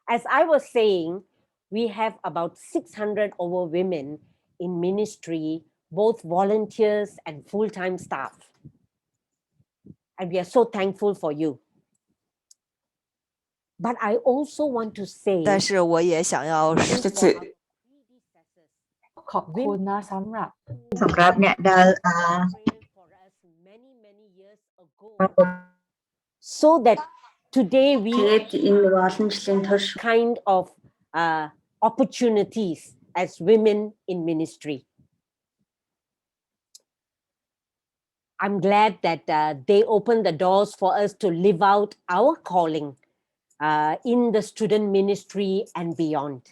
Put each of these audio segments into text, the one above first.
As I was saying, we have about 600 over women in ministry, both volunteers and full-time staff. And we are so thankful for you. But I also want to say 但是我也想要 จะสื่อ ขอบคุณนะสำหรับ สำหรับเนี่ยได้ so that today we тэгээд энэ олон жилийн турш kind of opportunities as women in ministry. I'm glad that they opened the doors for us to live out our calling in the student ministry and beyond.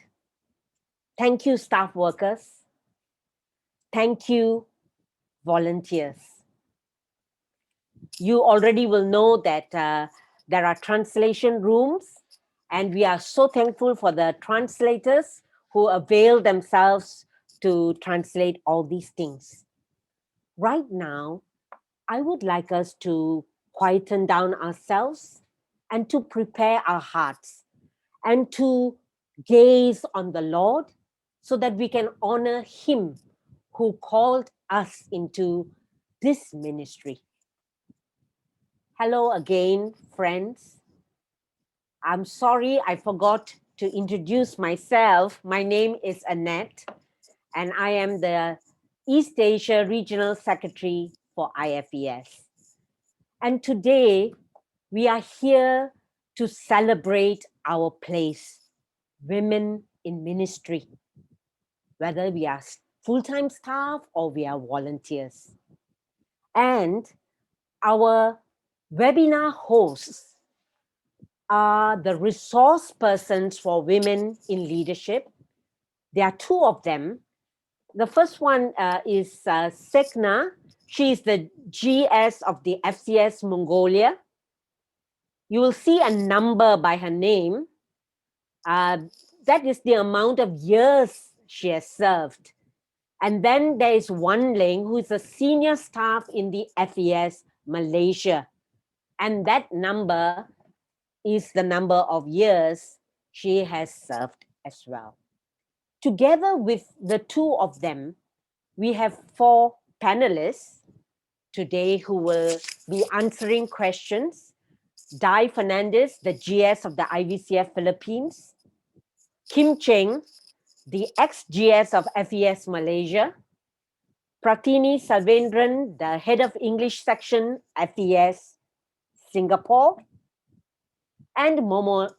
Thank you, staff workers. Thank you, volunteers. You already will know that there are translation rooms, and we are so thankful for the translators who avail themselves to translate all these things. Right now, I would like us to quieten down ourselves and to prepare our hearts and to gaze on the Lord so that we can honor Him who called us into this ministry. Hello again, friends. I'm sorry I forgot to introduce myself. My name is Annette, and I am the East Asia Regional Secretary for IFES. And today, we are here to celebrate our place, women in ministry, whether we are full-time staff or we are volunteers. And our webinar hosts are the resource persons for women in leadership. There are two of them. The first one is Sekna. She is the GS of the FCS Mongolia. You will see a number by her name. That is the amount of years she has served. And then there is Wan Ling, who is a senior staff in the FES Malaysia. And that number is the number of years she has served as well. Together with the two of them, we have 4 panelists today who will be answering questions. Dai Fernandez, the GS of the IVCF Philippines. Kim Cheng, the ex-GS of FES Malaysia. Pratini Salvendran, the head of English section, FES Singapore. And Momoko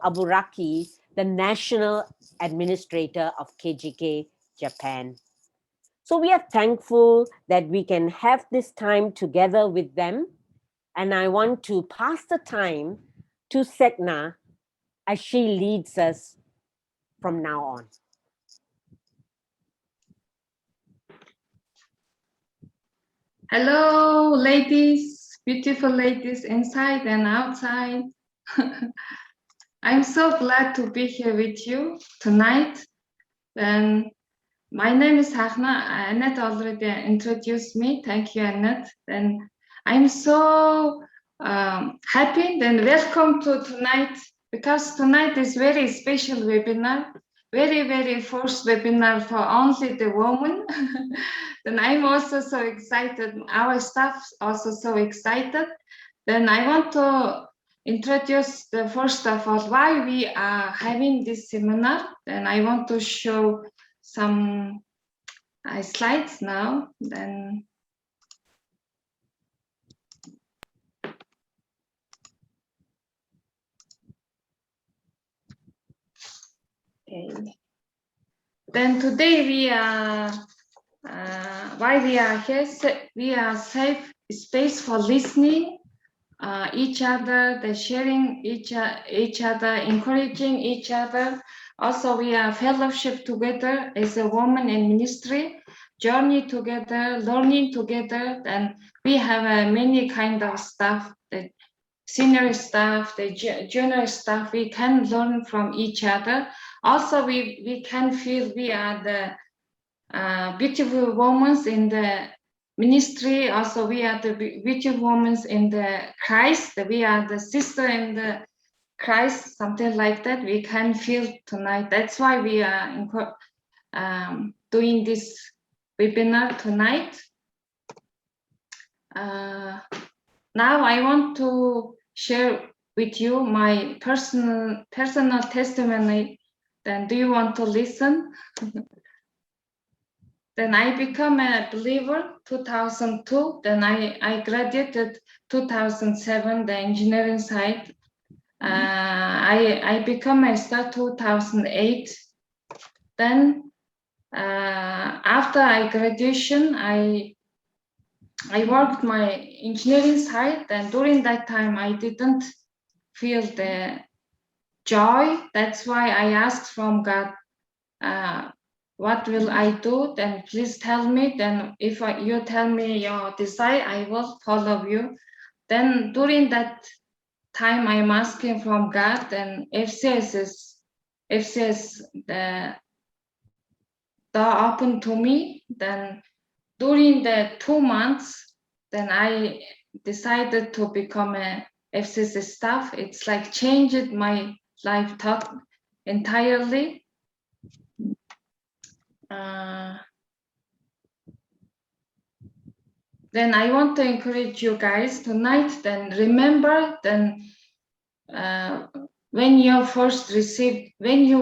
Aburaki, the national administrator of KGK Japan. So we are thankful that we can have this time together with them. And I want to pass the time to Sekna as she leads us from now on. Hello, ladies, beautiful ladies inside and outside. I'm so glad to be here with you tonight. And my name is Hachna. Annette already introduced me. Thank you, Annette. And I'm so happy and welcome to tonight, because tonight is very special webinar, very first webinar for only the woman. Then I'm also so excited. Our staff also so excited. Then I want to introduce the first of all why we are having this seminar. Then I want to show some slides now. Then okay. Then today we are why we are here. We are safe space for listening each other, the sharing each other, encouraging each other. Also, we are fellowship together as a woman in ministry, journey together, learning together. And we have many kind of staff, the senior staff, the junior staff. We can learn from each other. Also, we can feel we are the beautiful women in the ministry. Also, we are the beautiful women in the Christ. We are the sister in the Christ, something like that, we can feel tonight. That's why we are doing this webinar tonight. Now I want to share with you my personal testimony. Then do you want to listen? Then I become a believer 2002. Then I graduated 2007, the engineering side. I become a star 2008. Then after I graduation, I worked my engineering side, and during that time I didn't feel the joy. That's why I asked from God, what will I do? Then please tell me. Then if you tell me your desire, I will follow you. Then during that time, I'm asking from God, and FCS the door open to me. Then during the 2 months, then I decided to become a FCS staff. It's like changed my life thought entirely. Then I want to encourage you guys tonight. Then remember, then when you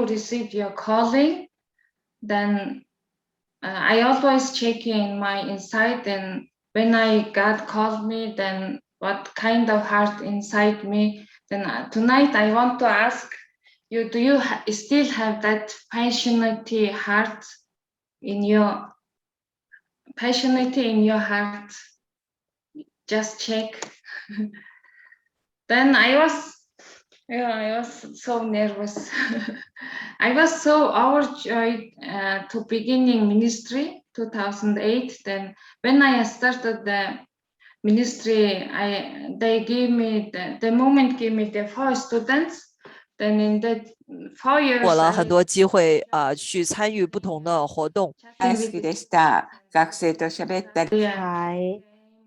received your calling, then I always check in my inside. And when God called me, then what kind of heart inside me? Then tonight I want to ask you: do you still have that passionate heart in your heart? Just check. Then I was so nervous. I was so overjoyed to beginning ministry 2008. Then when I started the ministry, they gave me the moment gave me the 4 students. Then in the 4 years, 我了很多机会去参与不同的活动。大好きでした。学生と喋ったり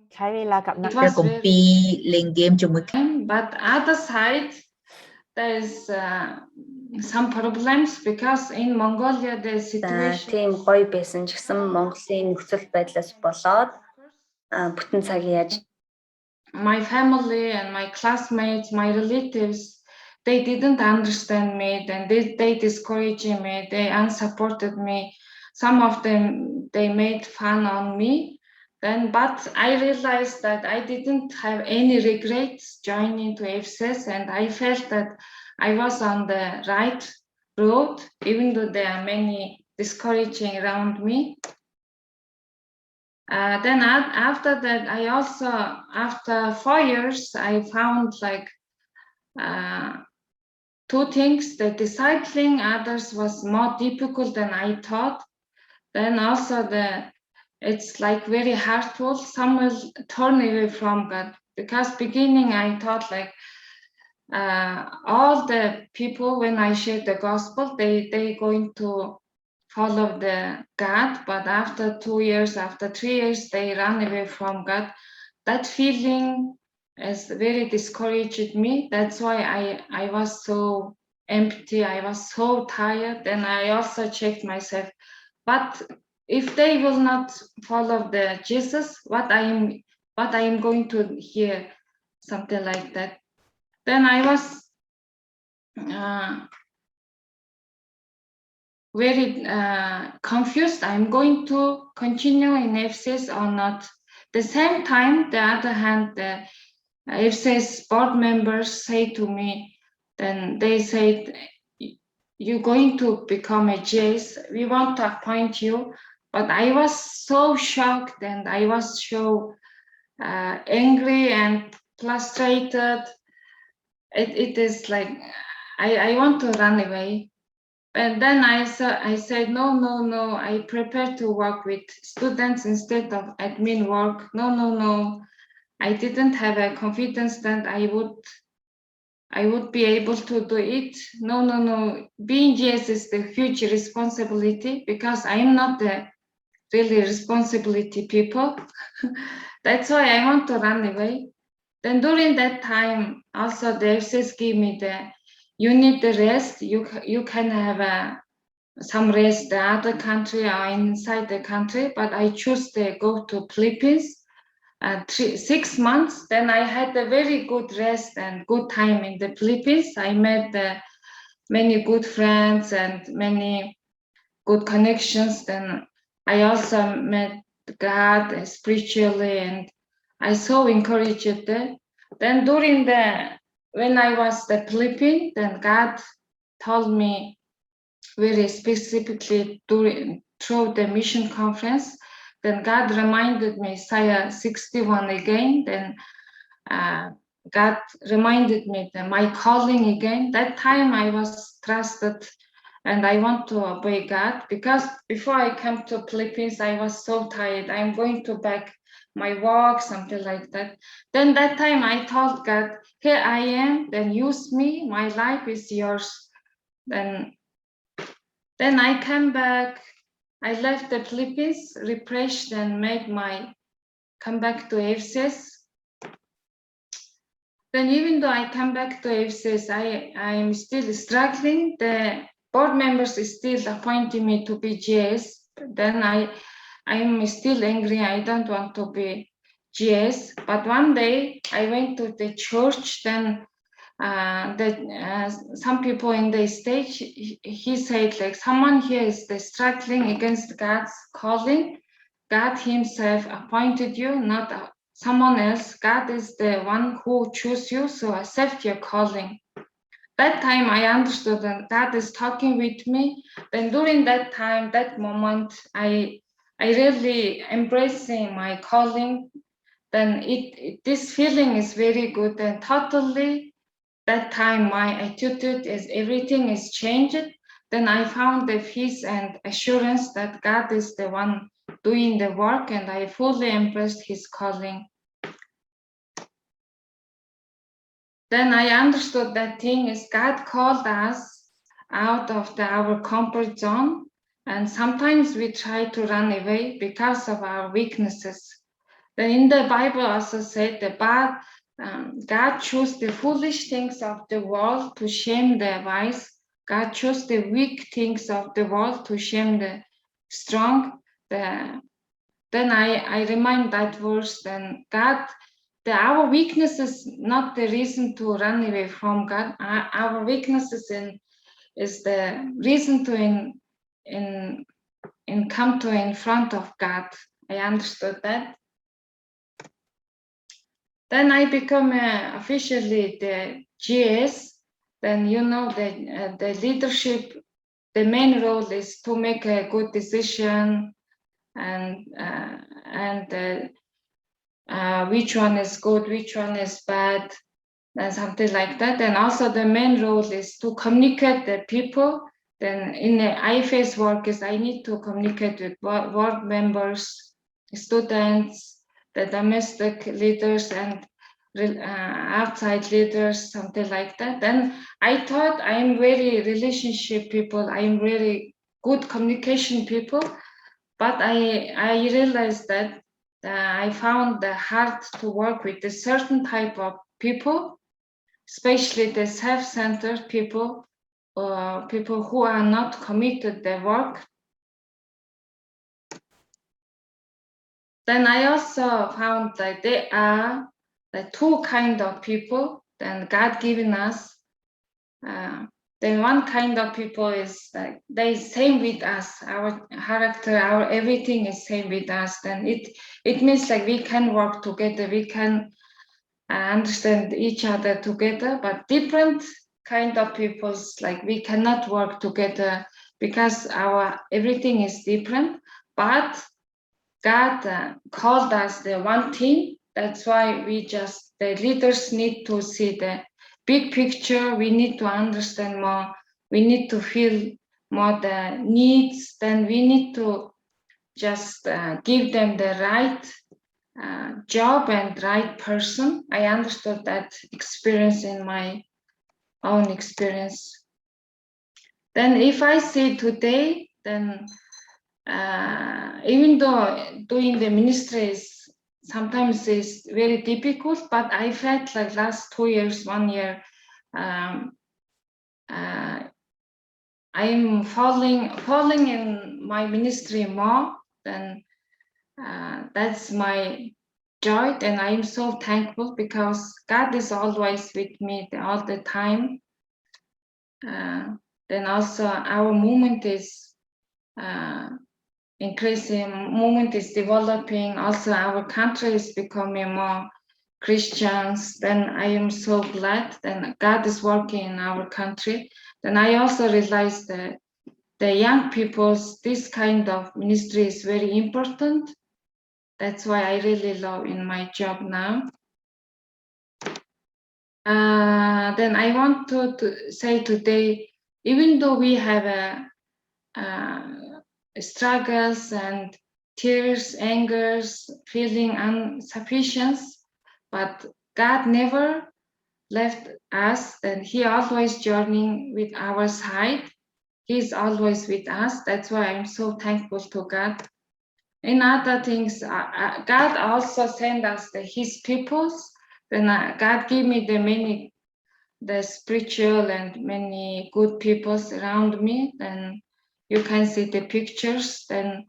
ใช้เวลากับนัก It was กลุ่มปีเล่นเกมជាមួយ but other side there's some problems because in Mongolia the situation тийм гоё байсан ч гэсэн Монголын нөхцөл байдлаас болоод бүтэн цаг яаж my family and my classmates, my relatives, they didn't understand me. Then they discouraged me. They unsupported me. Some of them, they made fun on me. Then, but I realized that I didn't have any regrets joining to IFES, and I felt that I was on the right road, even though there are many discouraging around me. Then after that, I also, after 4 years, I found like 2 things. The discipling others was more difficult than I thought. Then also it's like very hurtful. Some will turn away from God, because beginning I thought like all the people, when I share the gospel, they going to follow the God, but after 2 years, after 3 years, they run away from God. That feeling has very discouraged me. That's why I was so empty. I was so tired. And I also checked myself. But if they will not follow the Jesus, what I am going to hear, something like that. Then I was very confused. I'm going to continue in IFES or not. The same time, the other hand, the IFES board members say to me, then they said, you're going to become a GS. We want to appoint you. But I was so shocked, and I was so angry and frustrated. It is like, I want to run away. And then I said, no, I prefer to work with students instead of admin work. No. I didn't have a confidence that I would be able to do it. No. Being GS is the huge responsibility, because I'm not the really responsibility people. That's why I want to run away. Then during that time, also the FCS gave me the you need the rest. You can have some rest the other country or inside the country, but I choose to go to Philippines. 6 months, then I had a very good rest and good time in the Philippines. I met many good friends and many good connections. Then I also met God spiritually, and I so encouraged there. Then when I was the Philippines, then God told me very specifically through the mission conference. Then God reminded me Isaiah 61 again. Then God reminded me that my calling again. That time I was trusted and I want to obey God, because before I came to Philippines, I was so tired. I'm going to back my work, something like that. Then that time I told God, here I am, then use me, my life is yours. Then I came back. I left the Philippines, refreshed, and come back to IFES. Then even though I come back to IFES, I am still struggling. The board members is still appointing me to be GS. Then I'm still angry. I don't want to be GS. But one day I went to the church. Then some people in the stage, he said, like, someone here is struggling against God's calling. God himself appointed you, not someone else. God is the one who chose you, so accept your calling. That time I understood that God is talking with me. Then during that time, that moment, I really embracing my calling. Then this feeling is very good, and totally that time my attitude is everything is changed. Then I found the peace and assurance that God is the one doing the work, and I fully embraced his calling. Then I understood that thing is God called us out of our comfort zone, and sometimes we try to run away because of our weaknesses. Then in the Bible also said that God chose the foolish things of the world to shame the wise. God chose the weak things of the world to shame the strong. Then I remind that verse. Then our weakness is not the reason to run away from God. Our weaknesses is the reason to come to in front of God. I understood that. Then I become officially the GS. Then the leadership. The main role is to make a good decision and which one is good, which one is bad, and something like that. And also the main role is to communicate the people. Then in the IFES work is I need to communicate with board members, students, the domestic leaders, and outside leaders, something like that. Then I thought I am very relationship people. I am very good communication people, but I realized that I found the hard to work with a certain type of people, especially the self-centered people, people who are not committed to their work. Then I also found that there are the two kind of people that God given us. Then one kind of people is like they same with us, our character, our everything is same with us. Then it means like we can work together, we can understand each other together. But different kind of peoples, like we cannot work together because our everything is different. But God called us the one team. That's why the leaders need to see the big picture. We need to understand more. We need to feel more the needs. Then we need to just give them the right job and right person. I understood that experience in my own experience. Then if I say today, then even though doing the ministry is sometimes is very difficult, but I felt like last 2 years, 1 year, I'm falling in my ministry more. Then that's my joy, and I'm so thankful because God is always with me all the time. Then also our movement is increasing, movement is developing. Also our country is becoming more Christians. Then I am so glad that God is working in our country. Then I also realized that the young people's, this kind of ministry is very important. That's why I really love in my job now. Then I want to say today, even though we have struggles and tears, angers, feeling insufficiency, but God never left us, and He always journeying with our side. He's always with us. That's why I'm so thankful to God. In other things, God also sent us His peoples. Then God gave me the spiritual and many good peoples around me. Then you can see the pictures. Then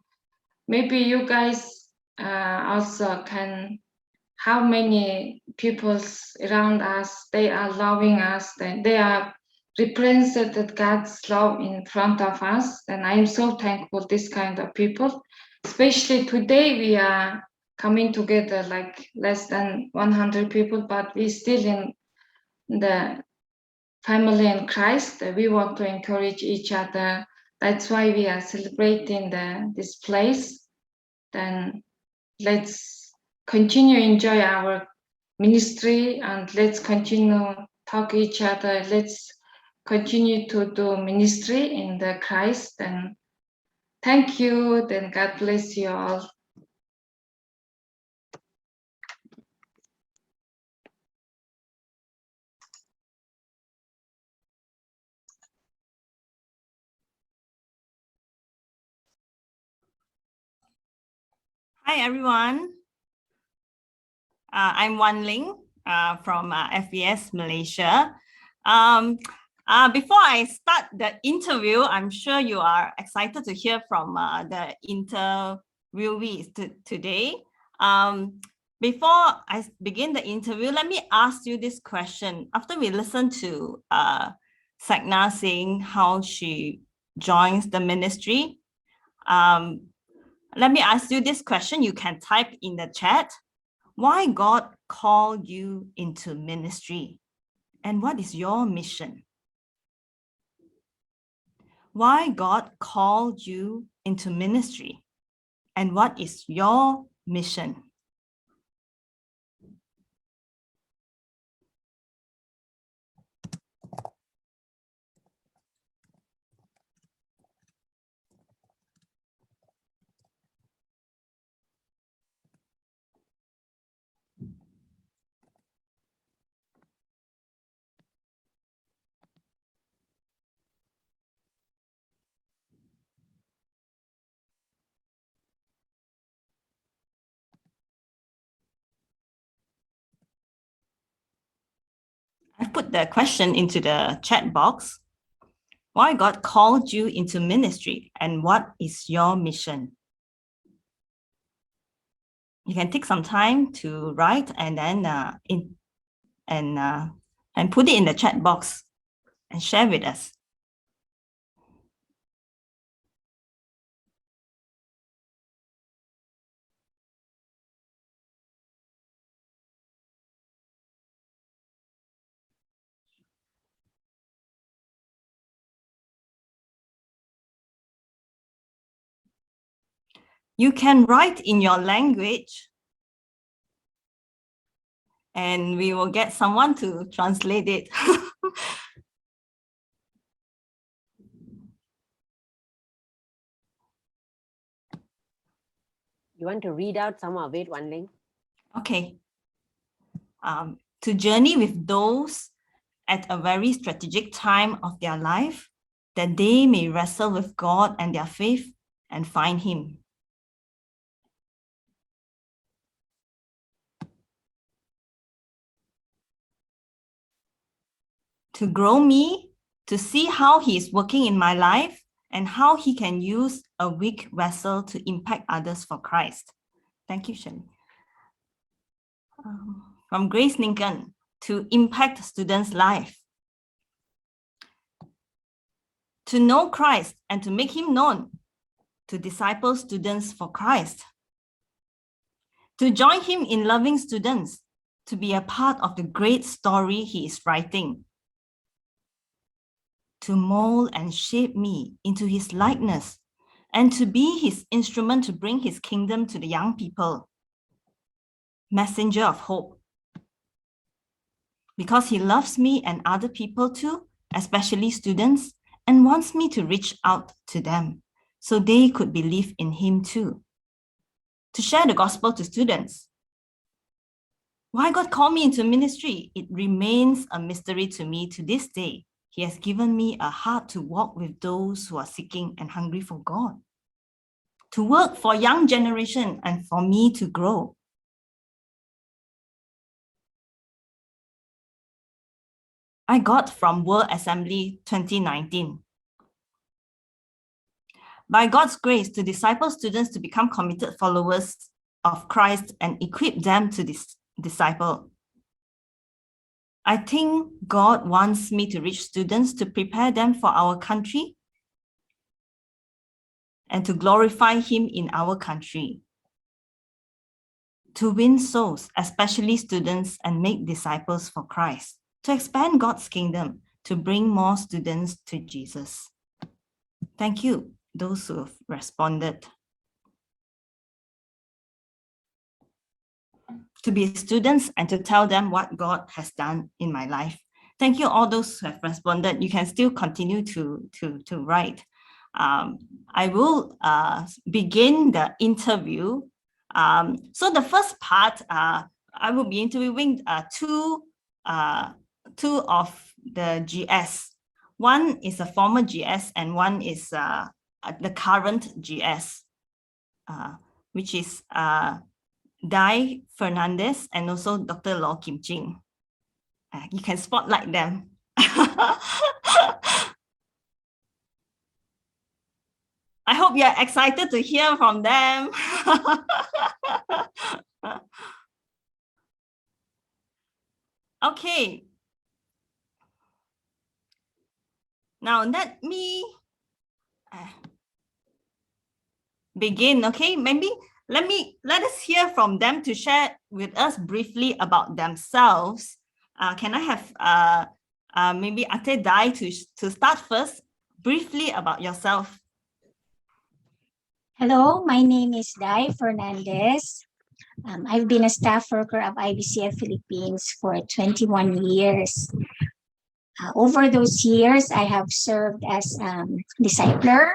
maybe you guys also can. How many peoples around us, they are loving us, then they are represented God's love in front of us. And I am so thankful this kind of people. Especially today we are coming together like less than 100 people, but we still in the family in Christ. We want to encourage each other. That's why we are celebrating this place. Then let's continue enjoy our ministry, and let's continue talk each other. Let's continue to do ministry in the Christ. And thank you. Then God bless you all. Hi, everyone. I'm Wan Ling from FES Malaysia. Before I start the interview, I'm sure you are excited to hear from the interviewees today. Before I begin the interview, let me ask you this question. After we listen to Sagna saying how she joins the ministry, let me ask you this question. You can type in the chat. Why God called you into ministry? And what is your mission? Why God called you into ministry? And what is your mission? I've put the question into the chat box. Why God called you into ministry and what is your mission? You can take some time to write and then put it in the chat box and share with us. You can write in your language and we will get someone to translate it. You want to read out some of it, Wan Ling? Okay. To journey with those at a very strategic time of their life, that they may wrestle with God and their faith and find Him. To grow me to see how he is working in my life and how he can use a weak vessel to impact others for Christ. Thank you, Shirley. From Grace Lincoln, to impact students' life. To know Christ and to make him known, to disciple students for Christ. To join him in loving students, to be a part of the great story he is writing. To mold and shape me into his likeness, and to be his instrument to bring his kingdom to the young people. Messenger of hope. Because he loves me and other people too, especially students, and wants me to reach out to them so they could believe in him too. To share the gospel to students. Why God called me into ministry, it remains a mystery to me to this day. He has given me a heart to walk with those who are seeking and hungry for God. To work for young generation and for me to grow. I got from World Assembly 2019. By God's grace, to disciple students to become committed followers of Christ and equip them to disciple. I think God wants me to reach students to prepare them for our country and to glorify him in our country. To win souls, especially students, and make disciples for Christ. To expand God's kingdom, to bring more students to Jesus. Thank you, those who have responded. To be students and to tell them what God has done in my life. Thank you, all those who have responded. You can still continue to write. I will begin the interview. So the first part, I will be interviewing two of the GS. One is a former GS and one is the current GS, which is Dai Fernandez and also Dr. Law Kim Jing. You can spotlight them. I hope you're excited to hear from them. Okay. Now let me begin. Okay, maybe let us hear from them to share with us briefly about themselves. Can I have maybe Ate Dai to start first, briefly about yourself. Hello, my name is Dai Fernandez. I've been a staff worker of IBCF Philippines for 21 years. Over those years, I have served as a discipler,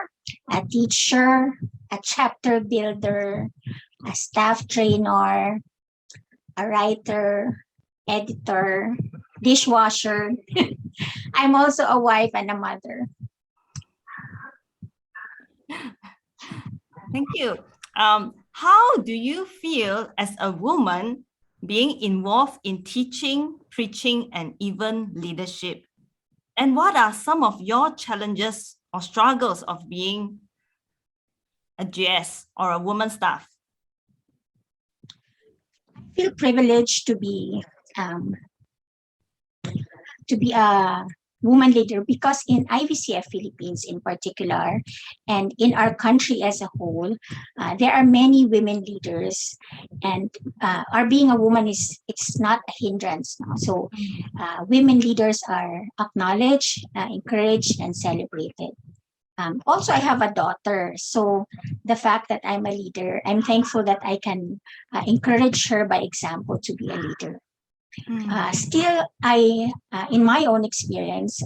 a teacher, a chapter builder, a staff trainer, a writer, editor, dishwasher. I'm also a wife and a mother. Thank you. How do you feel as a woman being involved in teaching, preaching, and even leadership? And what are some of your challenges or struggles of being a GS or a woman staff? I feel privileged to be a woman leader because in IVCF Philippines in particular, and in our country as a whole, there are many women leaders, and our being a woman it's not a hindrance now. So women leaders are acknowledged, encouraged, and celebrated. Also, I have a daughter, so the fact that I'm a leader, I'm thankful that I can encourage her by example to be a leader. Still, in my own experience,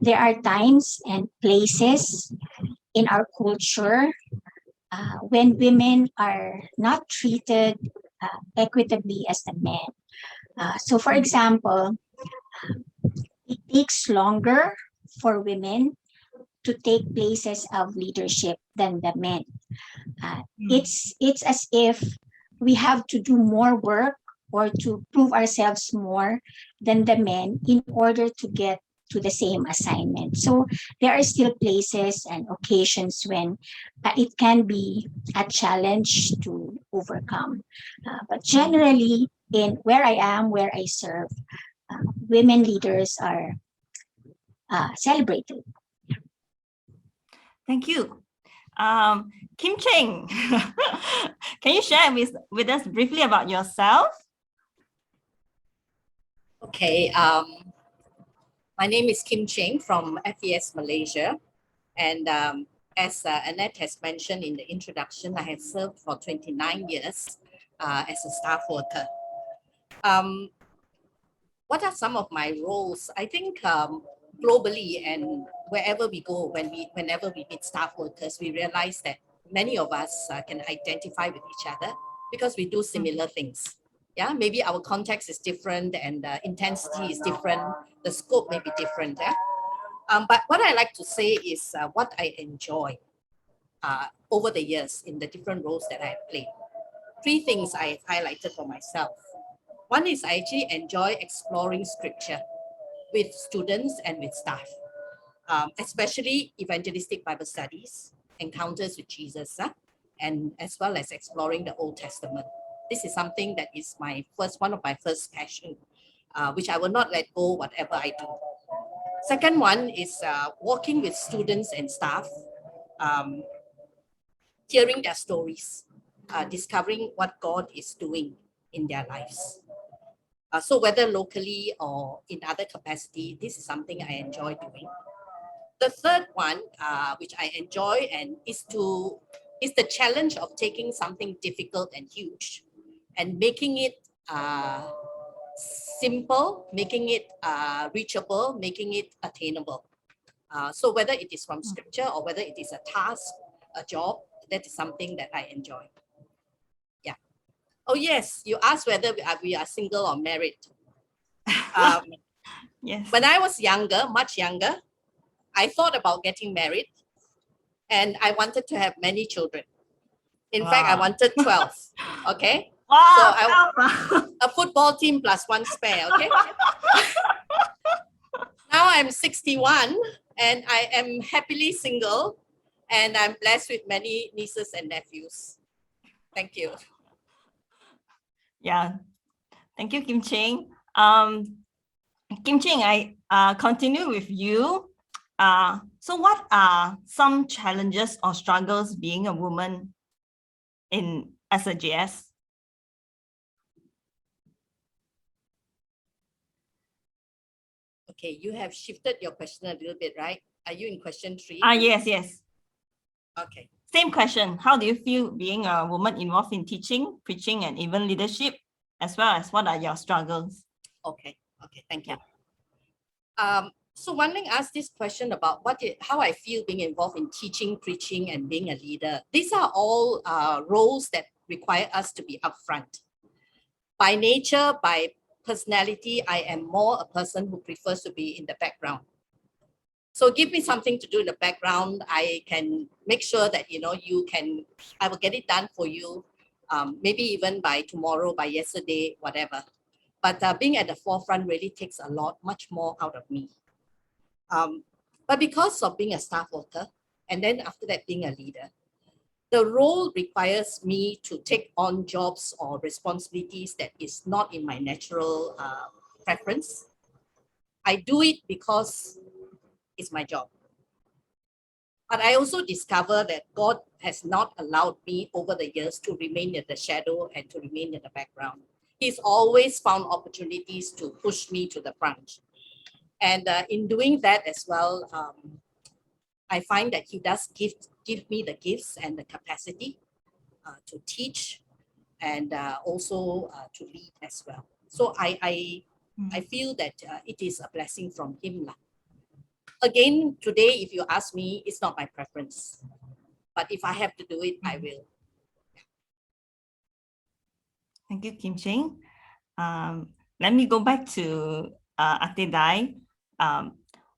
there are times and places in our culture when women are not treated equitably as the men. So, for example, it takes longer for women to take places of leadership than the men. It's as if we have to do more work or to prove ourselves more than the men in order to get to the same assignment. So there are still places and occasions when it can be a challenge to overcome. But generally, in where I am, where I serve, women leaders are celebrated. Thank you. Kim Cheng, can you share with us briefly about yourself? Okay, my name is Kim Cheng from FES Malaysia. And as Annette has mentioned in the introduction, I have served for 29 years as a staff worker. What are some of my roles? I think globally and wherever we go, whenever we meet staff workers, we realize that many of us can identify with each other because we do similar things. Yeah, maybe our context is different and the intensity is different. The scope may be different. Yeah? But what I like to say is what I enjoy over the years in the different roles that I've played. 3 things I've highlighted for myself. One is I actually enjoy exploring scripture with students and with staff, especially evangelistic Bible studies, encounters with Jesus, and as well as exploring the Old Testament. This is something that is one of my first passion, which I will not let go whatever I do. Second one is working with students and staff, hearing their stories, discovering what God is doing in their lives. So whether locally or in other capacity, this is something I enjoy doing. The third one, which I enjoy, and is the challenge of taking something difficult and huge and making it simple, making it reachable, making it attainable. So whether it is from scripture or whether it is a task, a job, that is something that I enjoy. Yeah. Oh yes, you asked whether we are single or married. Yes. When I was younger, much younger, I thought about getting married and I wanted to have many children. In fact, I wanted 12. Okay. Wow, so a football team plus 1 spare. Okay. Now I'm 61 and I am happily single and I'm blessed with many nieces and nephews. Thank you. Yeah. Thank you, Kim Cheng. Kim Cheng, I continue with you. So what are some challenges or struggles being a woman as a GS? Okay, you have shifted your question a little bit, right? Are you in question 3? Yes. Okay. Same question. How do you feel being a woman involved in teaching, preaching, and even leadership, as well as what are your struggles? Okay, thank you. So Wan Ling asked this question about how I feel being involved in teaching, preaching, and being a leader. These are all roles that require us to be upfront. By nature, by personality, I am more a person who prefers to be in the background. So give me something to do in the background. I can make sure that, I will get it done for you. Maybe even by tomorrow, by yesterday, whatever. But being at the forefront really takes much more out of me. But because of being a staff worker, and then after that being a leader, the role requires me to take on jobs or responsibilities that is not in my natural preference. I do it because it's my job. But I also discover that God has not allowed me over the years to remain in the shadow and to remain in the background. He's always found opportunities to push me to the front. And in doing that as well, I find that he does give me the gifts and the capacity to teach and also to lead as well. So I feel that it is a blessing from him. Again, today, if you ask me, it's not my preference. But if I have to do it, I will. Thank you, Kim Cheng. Let me go back to Ate Dai.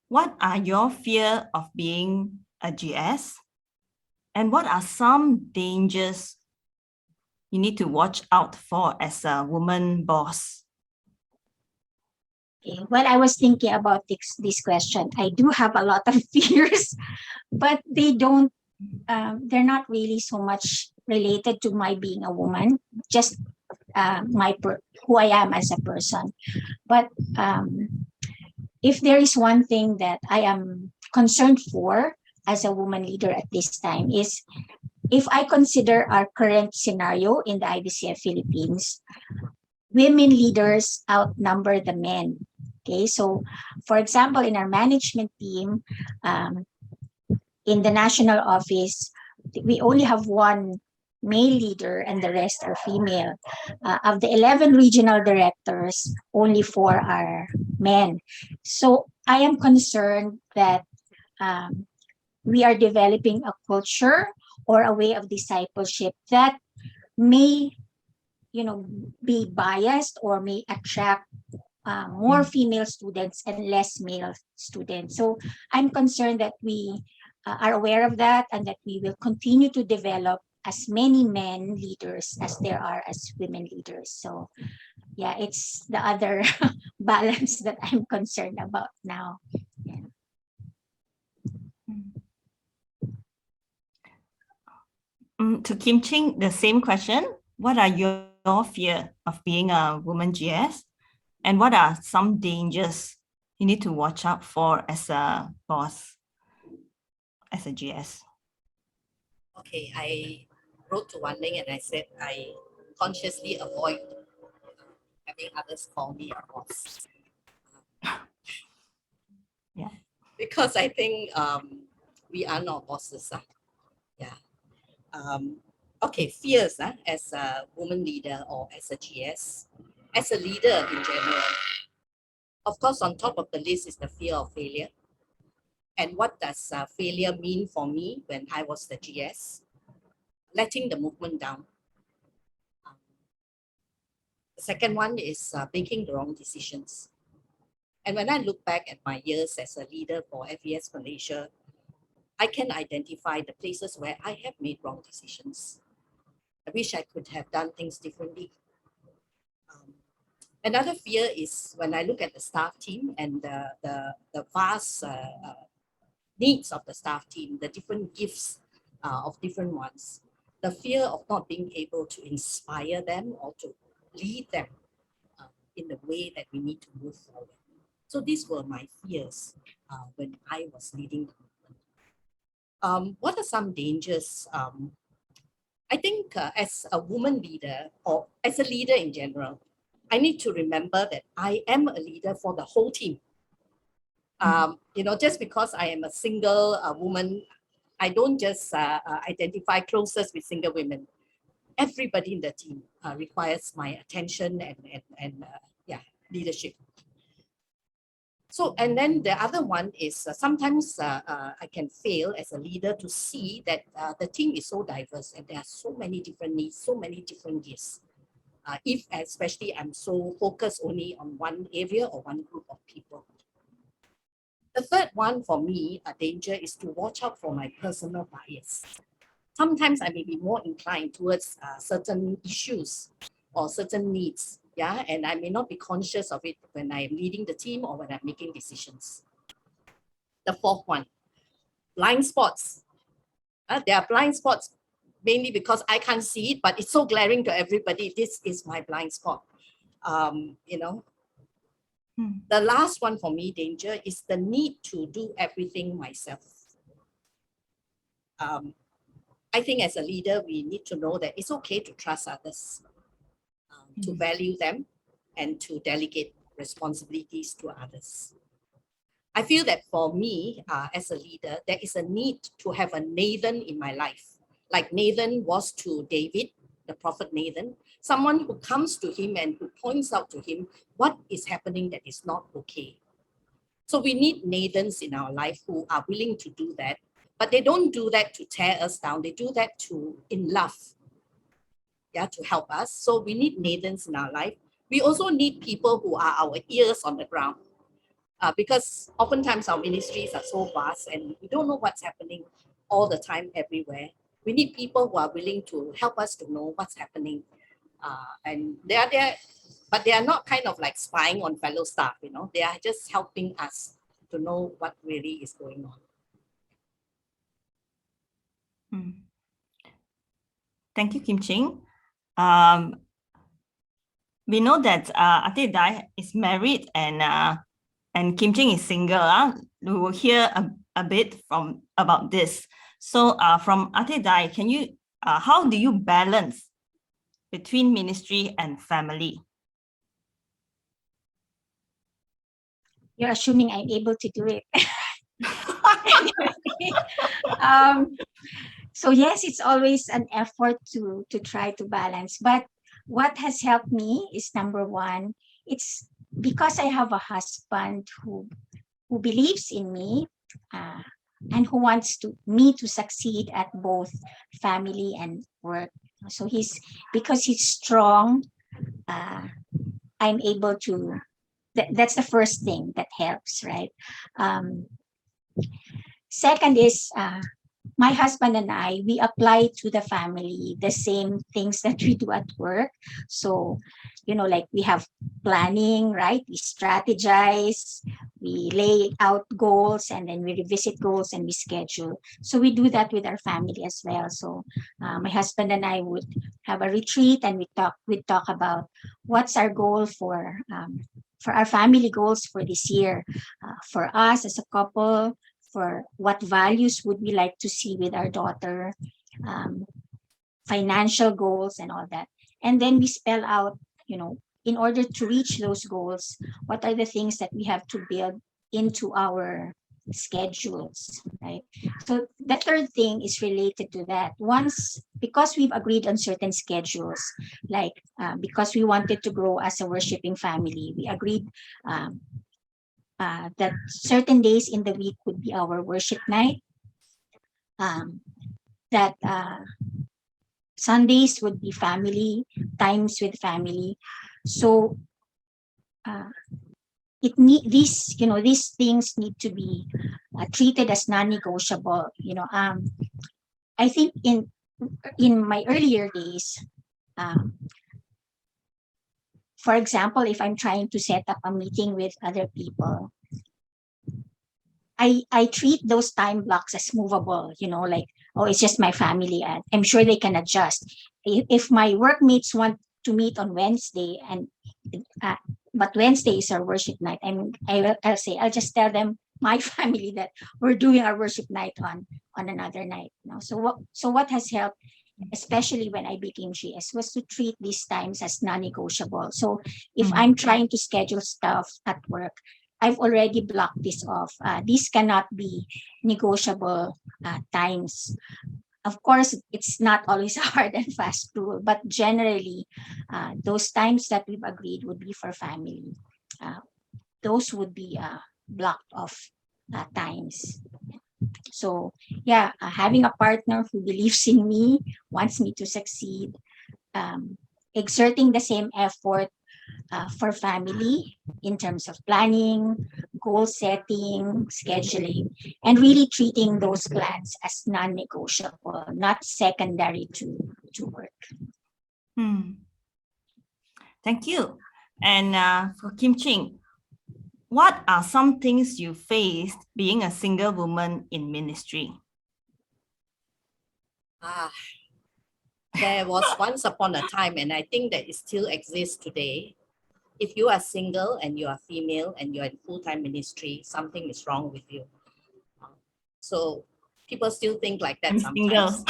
What are your fear of being a GS? And what are some dangers you need to watch out for as a woman boss? Okay. While I was thinking about this question, I do have a lot of fears, but they're not really so much related to my being a woman, just who I am as a person. But if there is one thing that I am concerned for as a woman leader at this time is if I consider our current scenario in the IVCF Philippines, women leaders outnumber the men. Okay, so for example, in our management team, in the national office, we only have one male leader and the rest are female. Of the 11 regional directors, only 4 are men. So I am concerned that we are developing a culture or a way of discipleship that may, be biased or may attract more female students and less male students. So I'm concerned that we are aware of that and that we will continue to develop as many men leaders as there are as women leaders. So yeah, it's the other balance that I'm concerned about now. Yeah. To Kim Ching, the same question. What are your fear of being a woman GS? And what are some dangers you need to watch out for as a boss, as a GS? Okay, I wrote to Wan Ling and I said I consciously avoid having others call me a boss. Yeah. Because I think we are not bosses. Yeah. Okay, fears as a woman leader or as a GS, as a leader in general. Of course, on top of the list is the fear of failure. And what does failure mean for me when I was the GS? Letting the movement down. The second one is making the wrong decisions. And when I look back at my years as a leader for FES Malaysia, I can identify the places where I have made wrong decisions. I wish I could have done things differently. Another fear is when I look at the staff team and the vast needs of the staff team, the different gifts of different ones, the fear of not being able to inspire them or to lead them in the way that we need to move forward. So these were my fears when I was leading the movement. What are some dangers? I think as a woman leader or as a leader in general, I need to remember that I am a leader for the whole team. Just because I am a single woman, I don't just identify closest with single women. Everybody in the team requires my attention and leadership. So, and then the other one is sometimes I can fail as a leader to see that the team is so diverse and there are so many different needs, so many different gifts. If especially I'm so focused only on one area or one group of people. The third one for me, a danger is to watch out for my personal bias. Sometimes I may be more inclined towards certain issues or certain needs, and I may not be conscious of it when I'm leading the team or when I'm making decisions. The fourth one, blind spots. There are blind spots mainly because I can't see it, but it's so glaring to everybody. This is my blind spot. The last one for me, danger, is the need to do everything myself. I think as a leader, we need to know that it's okay to trust others, to value them, and to delegate responsibilities to others. I feel that for me, as a leader, there is a need to have a Nathan in my life. Like Nathan was to David, the prophet Nathan, someone who comes to him and who points out to him what is happening that is not okay. So we need Nathans in our life who are willing to do that, but they don't do that to tear us down. They do that in love, to help us. So we need Nathans in our life. We also need people who are our ears on the ground, because oftentimes our ministries are so vast and we don't know what's happening all the time everywhere. We need people who are willing to help us to know what's happening. And they are there, but they are not kind of like spying on fellow staff, you know, they are just helping us to know what really is going on. Thank you, Kim Ching. We know that Ate Dai is married and Kim Ching is single. We will hear a bit about this. So from Ate Dai, can you how do you balance between ministry and family? You're assuming I'm able to do it. So yes, it's always an effort to try to balance. But what has helped me is, number one, it's because I have a husband who believes in me and who wants me to succeed at both family and work. So because he's strong, I'm able to. That's the first thing that helps, right? Second is my husband and I, we apply to the family the same things that we do at work. So, like we have planning, right? We strategize, we lay out goals, and then we revisit goals and we schedule. So we do that with our family as well. So my husband and I would have a retreat and we'd talk about what's our goal for our family goals for this year, for us as a couple, for what values would we like to see with our daughter, financial goals and all that. And then we spell out, in order to reach those goals, what are the things that we have to build into our schedules, right? So the third thing is related to that. Because we've agreed on certain schedules, like because we wanted to grow as a worshiping family, we agreed that certain days in the week would be our worship night, that Sundays would be family times with family. So these things need to be treated as non-negotiable. I think in my earlier days, for example, if I'm trying to set up a meeting with other people, I treat those time blocks as movable, like, oh, it's just my family. And I'm sure they can adjust. If my workmates want to meet on Wednesday, but Wednesday is our worship night, I'll say, I'll just tell them, my family, that we're doing our worship night on another night. So what has helped, especially when I became GS, was to treat these times as non-negotiable. So if I'm trying to schedule stuff at work, I've already blocked this off. These cannot be negotiable times. Of course, it's not always a hard and fast rule, but generally, those times that we've agreed would be for family. Those would be blocked off times. So yeah, having a partner who believes in me, wants me to succeed, exerting the same effort for family in terms of planning, goal setting, scheduling, and really treating those plans as non-negotiable, not secondary to work. Thank you. And for Kim Ching, what are some things you faced being a single woman in ministry? There was once upon a time, and I think that it still exists today. If you are single and you are female and you're in full-time ministry, something is wrong with you. So people still think like that sometimes.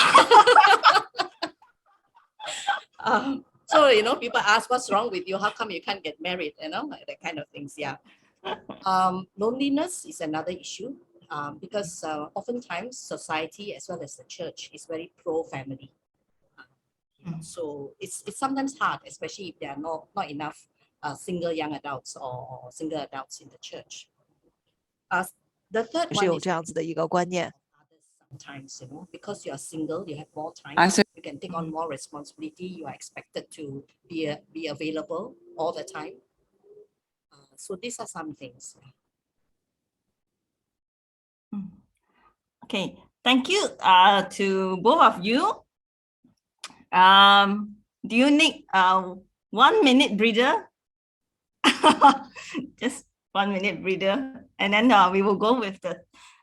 So, people ask, what's wrong with you? How come you can't get married? That kind of things, yeah. Loneliness is another issue because oftentimes society as well as the church is very pro-family. So it's sometimes hard, especially if there are not enough single young adults or single adults in the church. The third one is sometimes, because you are single, you have more time. You can take on more responsibility. You are expected to be available all the time. So these are some things. Okay, thank you to both of you. Do you need 1 minute breather Just 1 minute breather, and then we will go with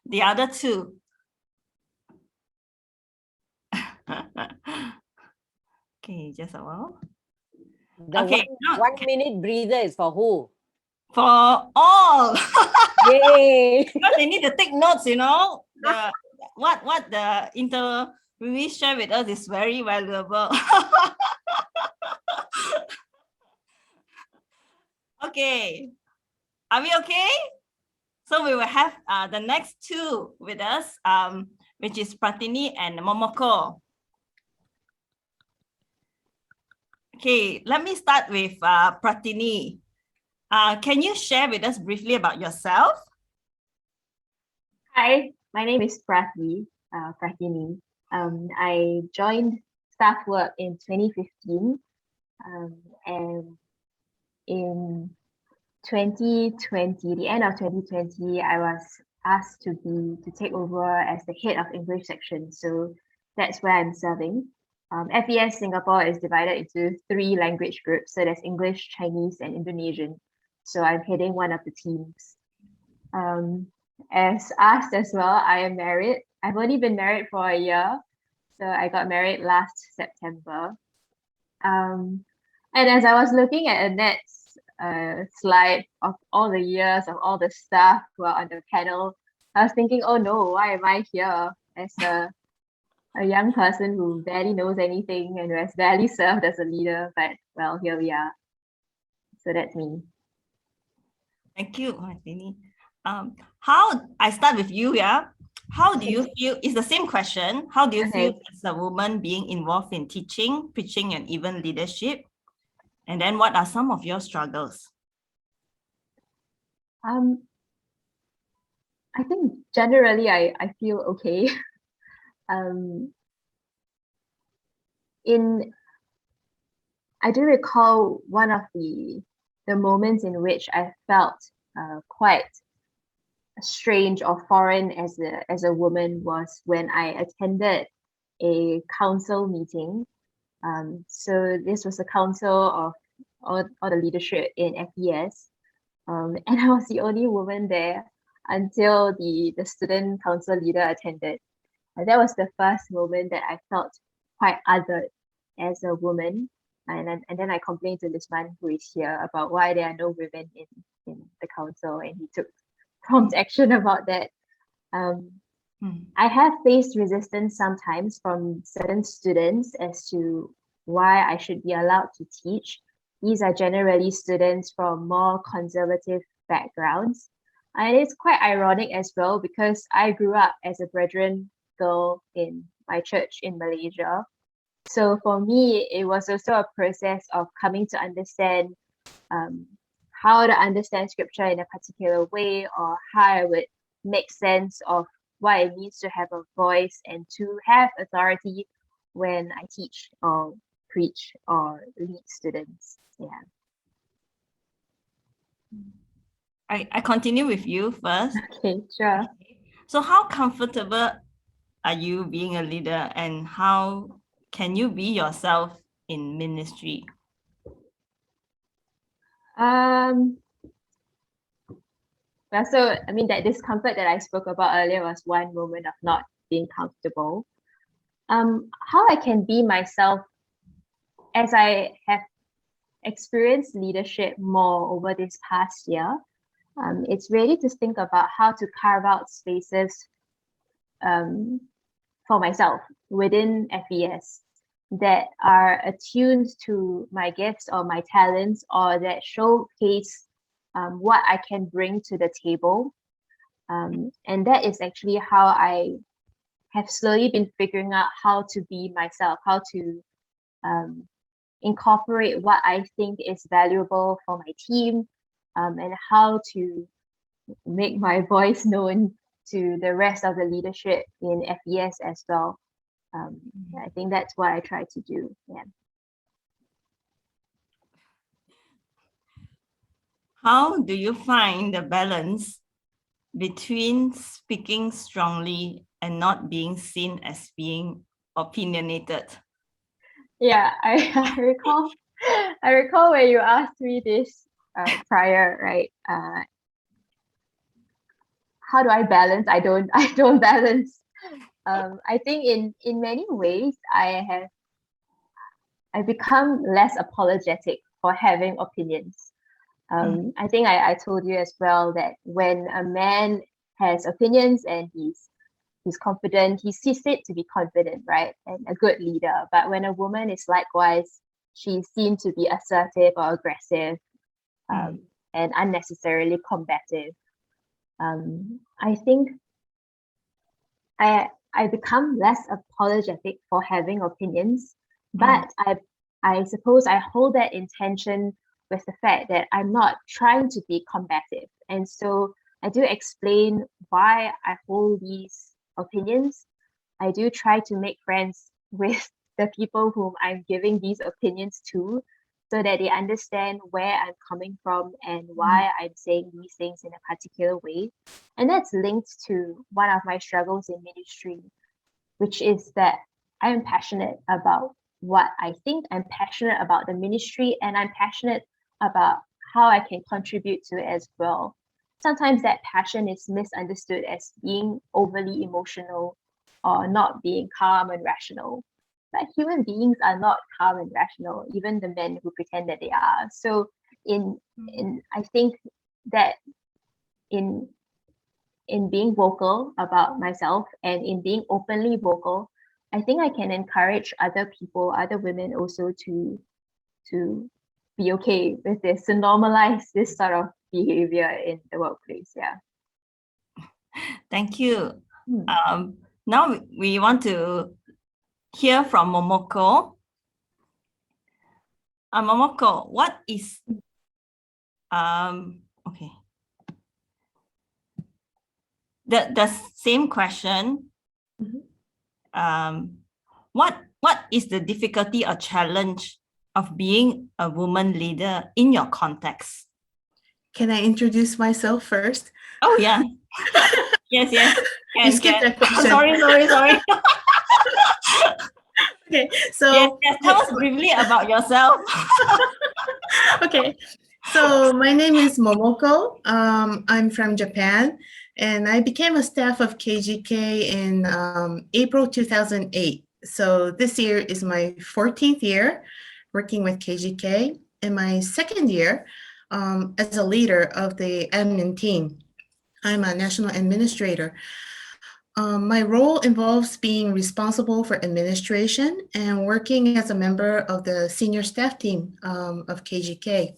the other two. Okay, just a while. The Okay, now 1 minute breather is for who? for all. Yay! Because they need to take notes, you know. What the interviewees share with us is very valuable. Okay, are we okay? So we will have the next two with us, which is Pratini and Momoko. Okay, let me start with Pratini. Can you share with us briefly about yourself? Hi, my name is Pratini. I joined staff work in 2015, and in 2020, the end of 2020, I was asked to take over as the head of English section. So that's where I'm serving. FES Singapore is divided into 3 language groups. So there's English, Chinese, and Indonesian. So I'm heading one of the teams. As asked as well, I am married. I've only been married for a year. So I got married last September. And as I was looking at Annette's slide of all the years of all the staff who are on the panel, I was thinking, oh no, why am I here as a young person who barely knows anything and who has barely served as a leader? But well, here we are. So that's me. Thank you, Pratini. How I start with you, yeah? How do you feel? It's the same question. How do you feel as a woman being involved in teaching, preaching, and even leadership? And then what are some of your struggles? I think generally I feel okay. I do recall one of the moments in which I felt quite strange or foreign as a woman was when I attended a council meeting. So this was a council of all the leadership in FES, and I was the only woman there until the student council leader attended. And that was the first moment that I felt quite othered as a woman. And then I complained to Lisman, who is here, about why there are no women in the council, and he took prompt action about that. I have faced resistance sometimes from certain students as to why I should be allowed to teach. These are generally students from more conservative backgrounds. And it's quite ironic as well, because I grew up as a Brethren girl in my church in Malaysia. So for me, it was also a process of coming to understand how to understand scripture in a particular way, or how I would make sense of what it means to have a voice and to have authority when I teach or preach or lead students. Yeah. I continue with you first. Okay, sure. So how comfortable are you being a leader, and how can you be yourself in ministry? Well, so I mean, that discomfort that I spoke about earlier was one moment of not being comfortable. How I can be myself as I have experienced leadership more over this past year, it's really to think about how to carve out spaces for myself within FES that are attuned to my gifts or my talents, or that showcase what I can bring to the table. And that is actually how I have slowly been figuring out how to be myself, how to incorporate what I think is valuable for my team, and how to make my voice known to the rest of the leadership in FES as well. I think that's what I try to do. Yeah. How do you find the balance between speaking strongly and not being seen as being opinionated? Yeah, I recall when you asked me this prior, right? How do I balance? I don't balance. I think in many ways I've become less apologetic for having opinions. I think I told you as well that when a man has opinions and he's confident, he's said to be confident, right? And a good leader. But when a woman is likewise, she seems to be assertive or aggressive, and unnecessarily combative. I think I become less apologetic for having opinions, but I suppose I hold that intention with the fact that I'm not trying to be combative. And so I do explain why I hold these opinions. I do try to make friends with the people whom I'm giving these opinions to, so that they understand where I'm coming from and why I'm saying these things in a particular way. And that's linked to one of my struggles in ministry, which is that I'm passionate about what I think, I'm passionate about the ministry, and I'm passionate about how I can contribute to it as well. Sometimes that passion is misunderstood as being overly emotional or not being calm and rational. But human beings are not calm and rational, even the men who pretend that they are. So I think that in being vocal about myself and in being openly vocal, I think I can encourage other people, other women also to be okay with this, to normalize this sort of behavior in the workplace. Yeah. Thank you. Now we want to hear from Momoko. Momoko, what is okay. The same question. What is the difficulty or challenge of being a woman leader in your context? Can I introduce myself first? Oh yeah. Yes. You skipped that question. Sorry. Okay, so yes, tell us briefly about yourself. Okay, so my name is Momoko. I'm from Japan, and I became a staff of KGK in April 2008. So this year is my 14th year working with KGK, and my second year as a leader of the admin team. I'm a national administrator. My role involves being responsible for administration and working as a member of the senior staff team of KGK.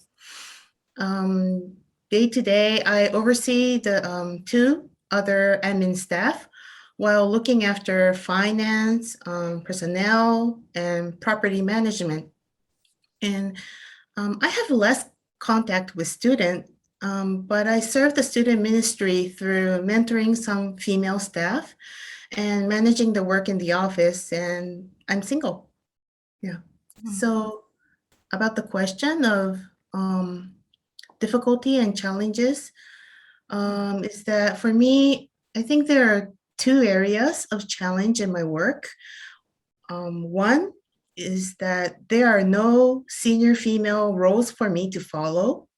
Day to day, I oversee the two other admin staff while looking after finance, personnel, and property management. And I have less contact with students, but I serve the student ministry through mentoring some female staff and managing the work in the office, and I'm single. Yeah. So about the question of difficulty and challenges, is that for me, I think there are two areas of challenge in my work. One is that there are no senior female roles for me to follow.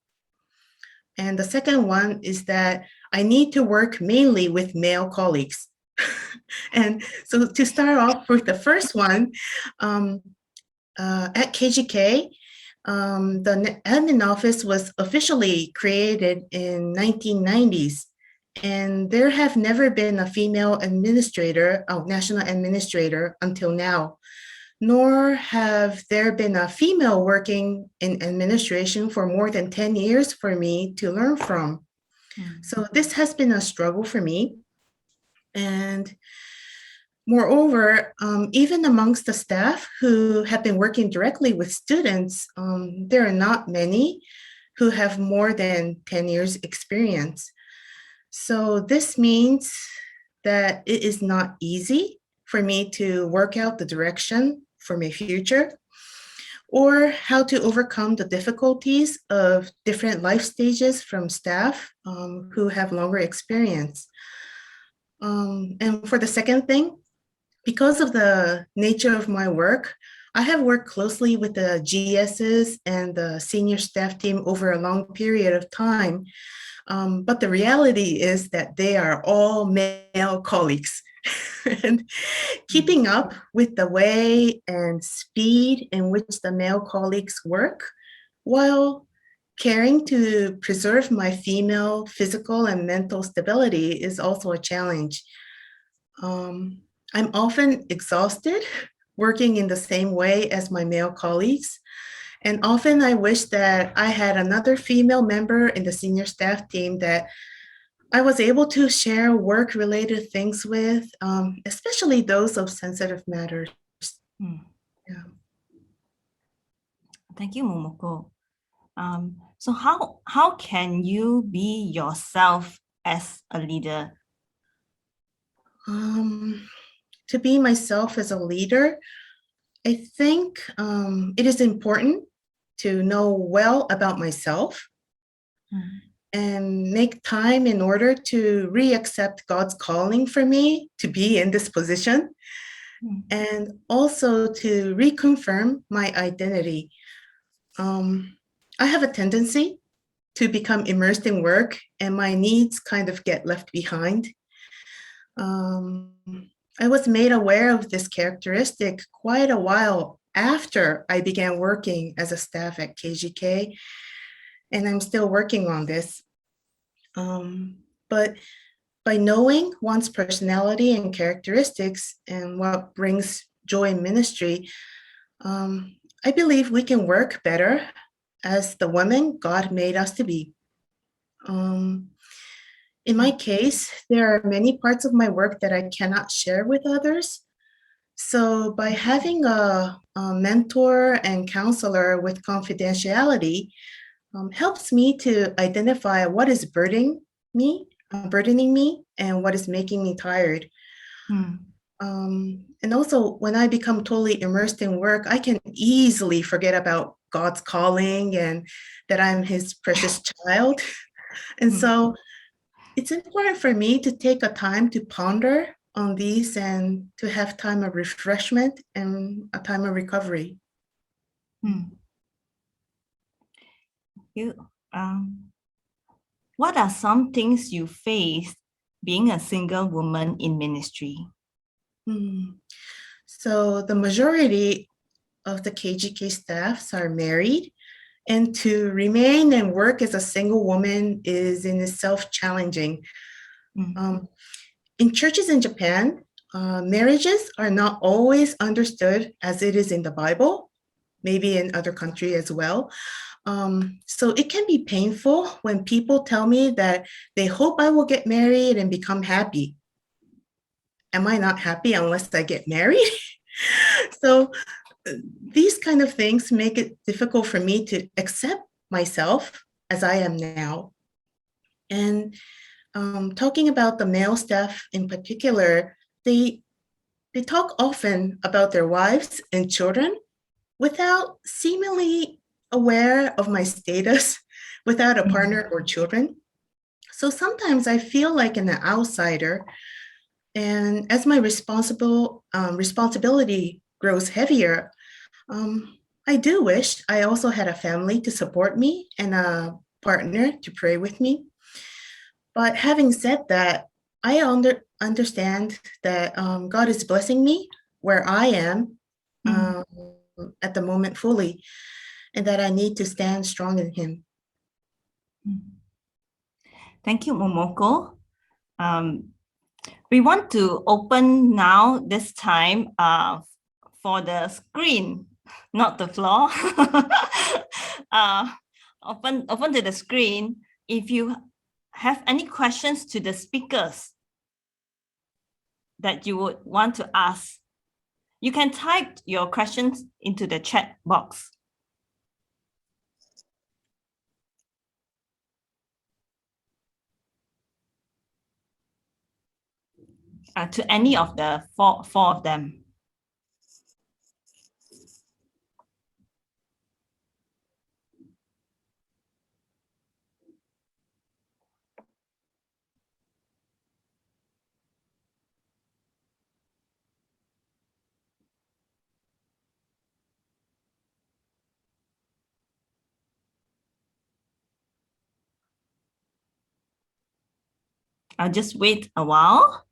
And the second one is that I need to work mainly with male colleagues. And so to start off with the first one, at KGK, the admin office was officially created in 1990s. And there have never been a female administrator, national administrator until now, nor have there been a female working in administration for more than 10 years for me to learn from. So this has been a struggle for me. And moreover, even amongst the staff who have been working directly with students, there are not many who have more than 10 years experience. So this means that it is not easy for me to work out the direction for my future, or how to overcome the difficulties of different life stages from staff who have longer experience. And for the second thing, because of the nature of my work, I have worked closely with the GSs and the senior staff team over a long period of time. But the reality is that they are all male colleagues. And keeping up with the way and speed in which the male colleagues work while caring to preserve my female physical and mental stability is also a challenge. I'm often exhausted working in the same way as my male colleagues. And often I wish that I had another female member in the senior staff team that I was able to share work-related things with, especially those of sensitive matters. Yeah. Thank you, Momoko. So how can you be yourself as a leader? To be myself as a leader, I think it is important to know well about myself and make time in order to re-accept God's calling for me to be in this position, and also to reconfirm my identity. I have a tendency to become immersed in work and my needs kind of get left behind. I was made aware of this characteristic quite a while after I began working as a staff at KGK, and I'm still working on this. But by knowing one's personality and characteristics and what brings joy in ministry, I believe we can work better as the women God made us to be. In my case, there are many parts of my work that I cannot share with others. So by having a mentor and counselor with confidentiality helps me to identify what is burdening me, and what is making me tired. And also, when I become totally immersed in work, I can easily forget about God's calling and that I'm His precious child. And so it's important for me to take a time to ponder on these and to have time of refreshment and a time of recovery. What are some things you faced being a single woman in ministry? So the majority of the KGK staffs are married, and to remain and work as a single woman is in itself challenging. In churches in Japan, marriages are not always understood as it is in the Bible, maybe in other countries as well. So it can be painful when people tell me that they hope I will get married and become happy. Am I not happy unless I get married? So these kind of things make it difficult for me to accept myself as I am now. And talking about the male staff in particular, they talk often about their wives and children without seemingly aware of my status without a partner or children. So sometimes I feel like an outsider, and as my responsibility grows heavier, I do wish I also had a family to support me and a partner to pray with me. But having said that, I understand that God is blessing me where I am at the moment fully, and that I need to stand strong in Him. Thank you, Momoko. We want to open now this time for the screen, not the floor. Open to the screen. If you have any questions to the speakers that you would want to ask, you can type your questions into the chat box. To any of the four of them. I'll just wait a while.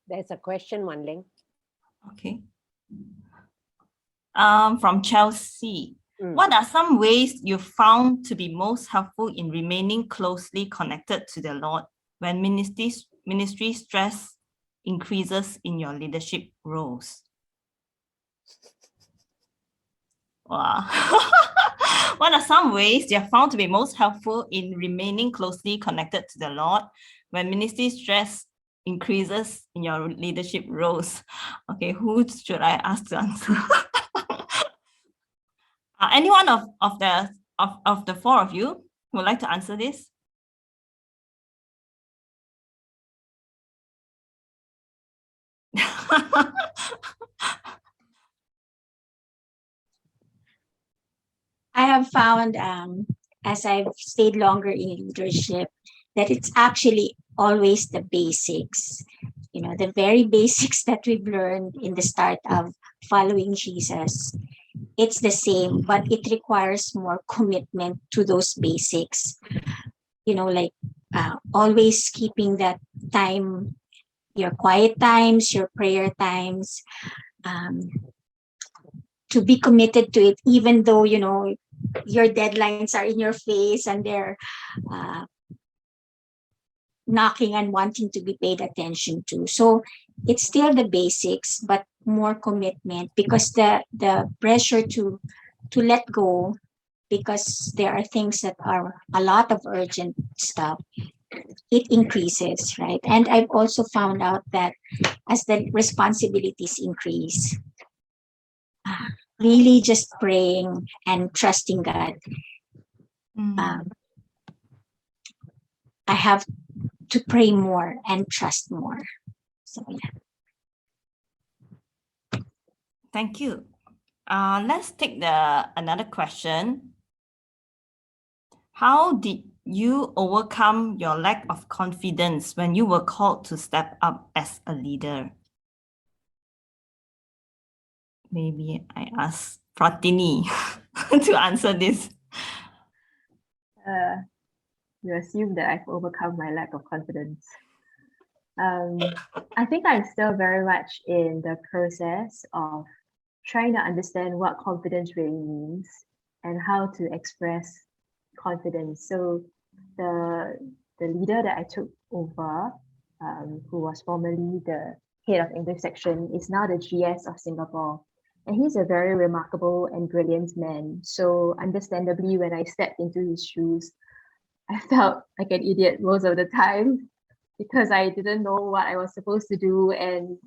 There's a question, Wan Ling. Okay. From Chelsea. Mm. What are some ways you found to be most helpful in remaining closely connected to the Lord when ministry stress increases in your leadership roles? Wow. What are some ways you have found to be most helpful in remaining closely connected to the Lord when ministry stress increases in your leadership roles? Okay, who should I ask to answer? Anyone of the four of you would like to answer this? I have found, as I've stayed longer in leadership, that it's actually always the basics, the very basics that we've learned in the start of following Jesus. It's the same, but it requires more commitment to those basics. Like always keeping that time, your quiet times, your prayer times, to be committed to it, even though, your deadlines are in your face and they're uh, knocking and wanting to be paid attention to. So it's still the basics, but more commitment, because the pressure to let go, because there are things that are a lot of urgent stuff, it increases, right? And I've also found out that as the responsibilities increase, really just praying and trusting God. I have to pray more and trust more. So yeah. Thank you. Let's take another question. How did you overcome your lack of confidence when you were called to step up as a leader? Maybe I ask Pratini to answer this. You assume that I've overcome my lack of confidence. I think I'm still very much in the process of trying to understand what confidence really means and how to express confidence. So the leader that I took over, who was formerly the head of English section, is now the GS of Singapore. And he's a very remarkable and brilliant man. So understandably, when I stepped into his shoes, I felt like an idiot most of the time because I didn't know what I was supposed to do, and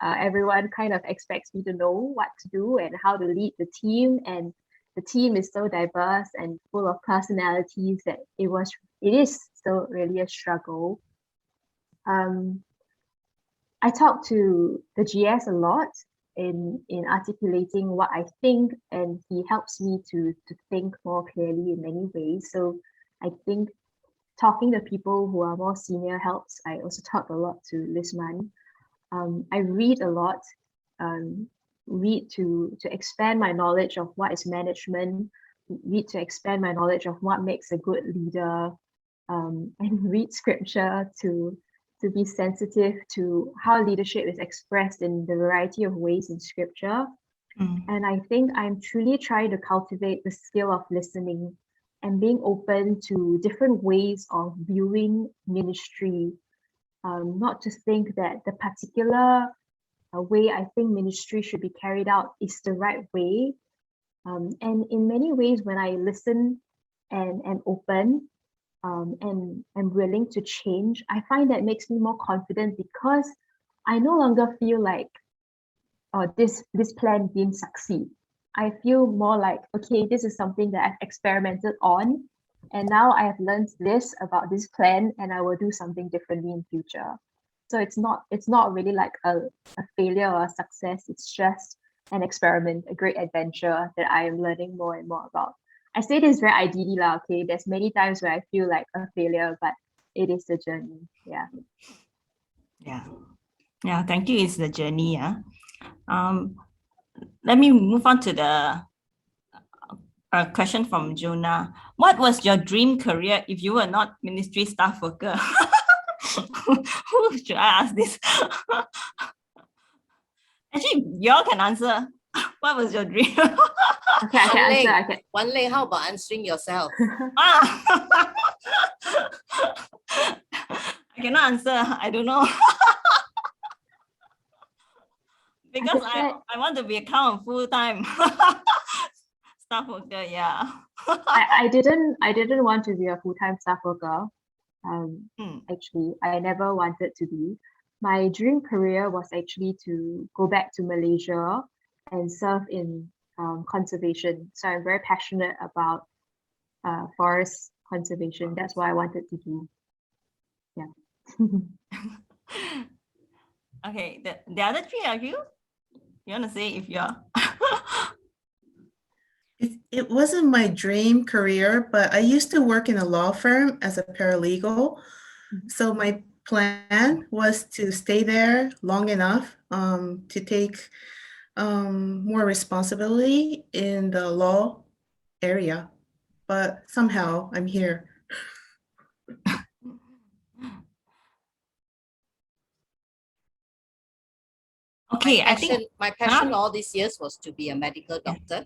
everyone kind of expects me to know what to do and how to lead the team, and the team is so diverse and full of personalities that it is still really a struggle. I talk to the GS a lot in articulating what I think, and he helps me to think more clearly in many ways. So I think talking to people who are more senior helps. I also talk a lot to Lisman. I read a lot, read to expand my knowledge of what is management, read to expand my knowledge of what makes a good leader, and read scripture to be sensitive to how leadership is expressed in the variety of ways in scripture. And I think I'm truly trying to cultivate the skill of listening and being open to different ways of viewing ministry, not to think that the particular way I think ministry should be carried out is the right way. And in many ways, when I listen and open and am willing to change, I find that makes me more confident because I no longer feel like this plan didn't succeed. I feel more like, okay, this is something that I've experimented on, and now I have learned this about this plan, and I will do something differently in future. So it's not really like a failure or a success. It's just an experiment, a great adventure that I am learning more and more about. I say this very ideally, okay. There's many times where I feel like a failure, but it is the journey. Yeah. Yeah, thank you. It's the journey. Yeah. Let me move on to the question from Jonah. What was your dream career if you were not ministry staff worker? Who should I ask this? Actually, you all can answer. What was your dream? Okay, I can answer. I can. Wan Lei, how about answering yourself? I cannot answer. I don't know. Because I want to become a full-time staff worker. Yeah. I didn't want to be a full-time staff worker. Actually, I never wanted to be. My dream career was actually to go back to Malaysia and serve in conservation. So I'm very passionate about forest conservation. That's what I wanted to do. Yeah. Okay, the other three are you? You want to say if you're... It wasn't my dream career, but I used to work in a law firm as a paralegal. So my plan was to stay there long enough to take more responsibility in the law area. But somehow I'm here. Okay, my passion all these years was to be a medical doctor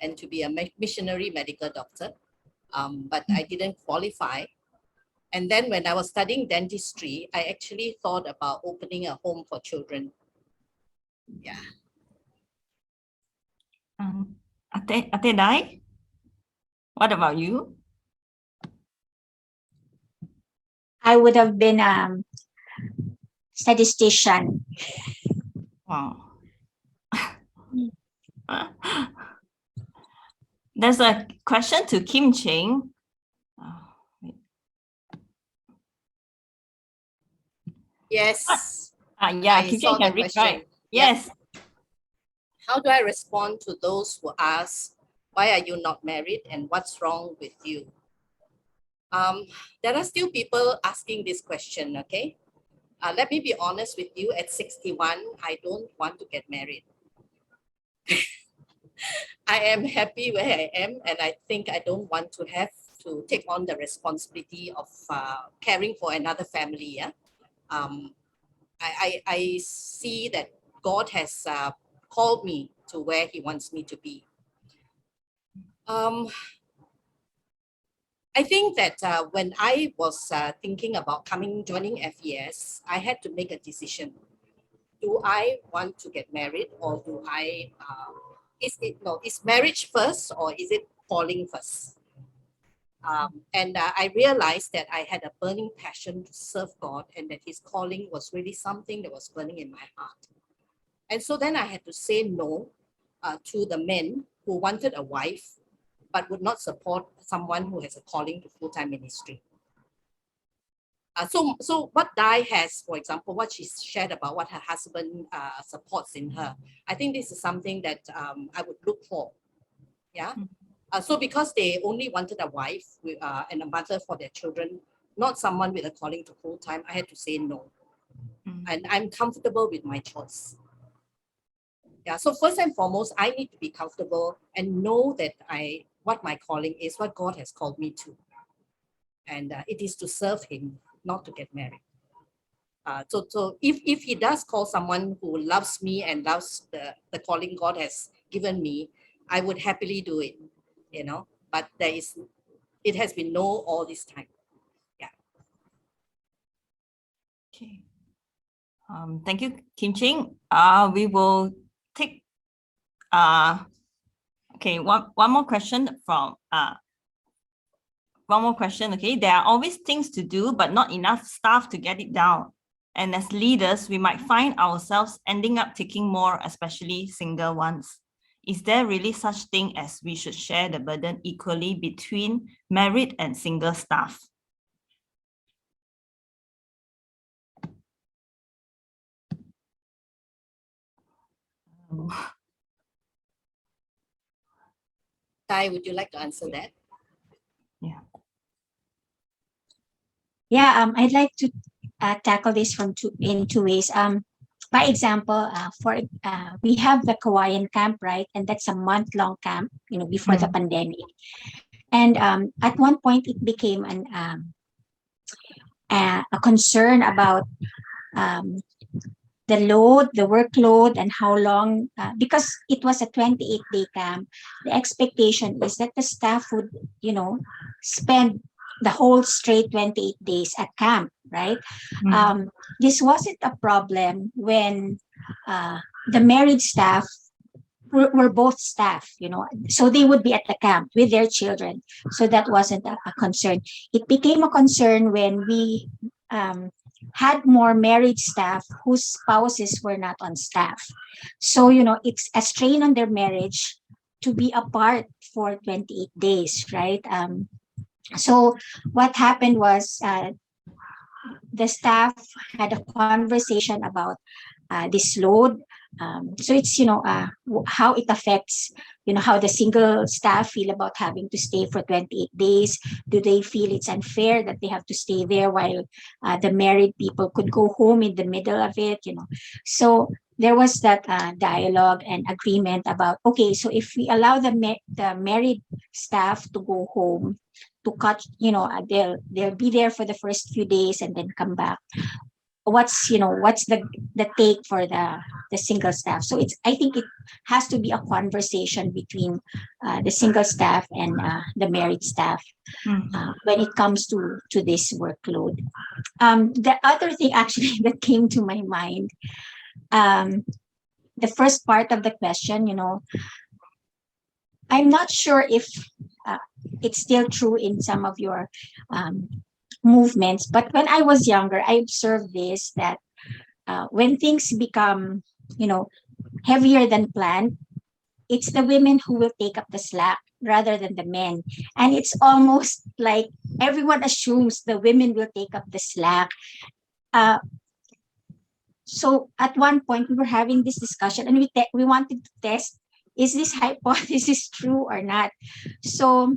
and to be a missionary medical doctor. But I didn't qualify. And then when I was studying dentistry, I actually thought about opening a home for children. Yeah. Ate Dai, what about you? I would have been statistician. Wow. There's a question to Kim Ching. Yes. Yeah, Kim Ching can read, right? Yes. How do I respond to those who ask, why are you not married and what's wrong with you? There are still people asking this question, okay? Let me be honest with you, at 61, I don't want to get married. I am happy where I am, and I think I don't want to have to take on the responsibility of caring for another family. Yeah, I see that God has called me to where He wants me to be. I think that when I was thinking about joining FES, I had to make a decision. Do I want to get married, or do I? Is marriage first, or is it calling first? And I realized that I had a burning passion to serve God, and that His calling was really something that was burning in my heart. And so then I had to say no to the men who wanted a wife, but would not support someone who has a calling to full-time ministry. So what Dai has, for example, what she shared about what her husband supports in her, I think this is something that I would look for. Yeah. So because they only wanted a wife and a mother for their children, not someone with a calling to full-time, I had to say no. And I'm comfortable with my choice. Yeah. So first and foremost, I need to be comfortable and know that what my calling is, what God has called me to. And it is to serve Him, not to get married. So if He does call someone who loves me and loves the calling God has given me, I would happily do it, you know, but it has been no all this time. Yeah. Okay. Thank you, Kim Ching. We will take okay, one more question from okay. There are always things to do, but not enough staff to get it down. And as leaders, we might find ourselves ending up taking more, especially single ones. is there really such thing as we should share the burden equally between married and single staff? Tai, would you like to answer that? Yeah. Yeah, I'd like to tackle this in two ways. By example, we have the Kawayan camp, right? And that's a month-long camp, before the pandemic. And at one point, it became a concern about um, the workload, and how long, because it was a 28-day camp. The expectation is that the staff would, spend the whole straight 28 days at camp, right? This wasn't a problem when the married staff were both staff, so they would be at the camp with their children. So that wasn't a concern. It became a concern when we had more married staff whose spouses were not on staff. So, it's a strain on their marriage to be apart for 28 days, right? So what happened was the staff had a conversation about this load. So it's, how it affects, how the single staff feel about having to stay for 28 days. Do they feel it's unfair that they have to stay there while the married people could go home in the middle of it, So there was that dialogue and agreement about, okay, so if we allow the married staff to go home, to cut, they'll be there for the first few days and then come back. What's the take for the single staff? So I think it has to be a conversation between the single staff and the married staff when it comes to this workload. The other thing actually that came to my mind, the first part of the question, I'm not sure if it's still true in some of your movements, but when I was younger, I observed this, that when things become, heavier than planned, it's the women who will take up the slack rather than the men. And it's almost like everyone assumes the women will take up the slack. So at one point we were having this discussion, and we wanted to test, is this hypothesis true or not? So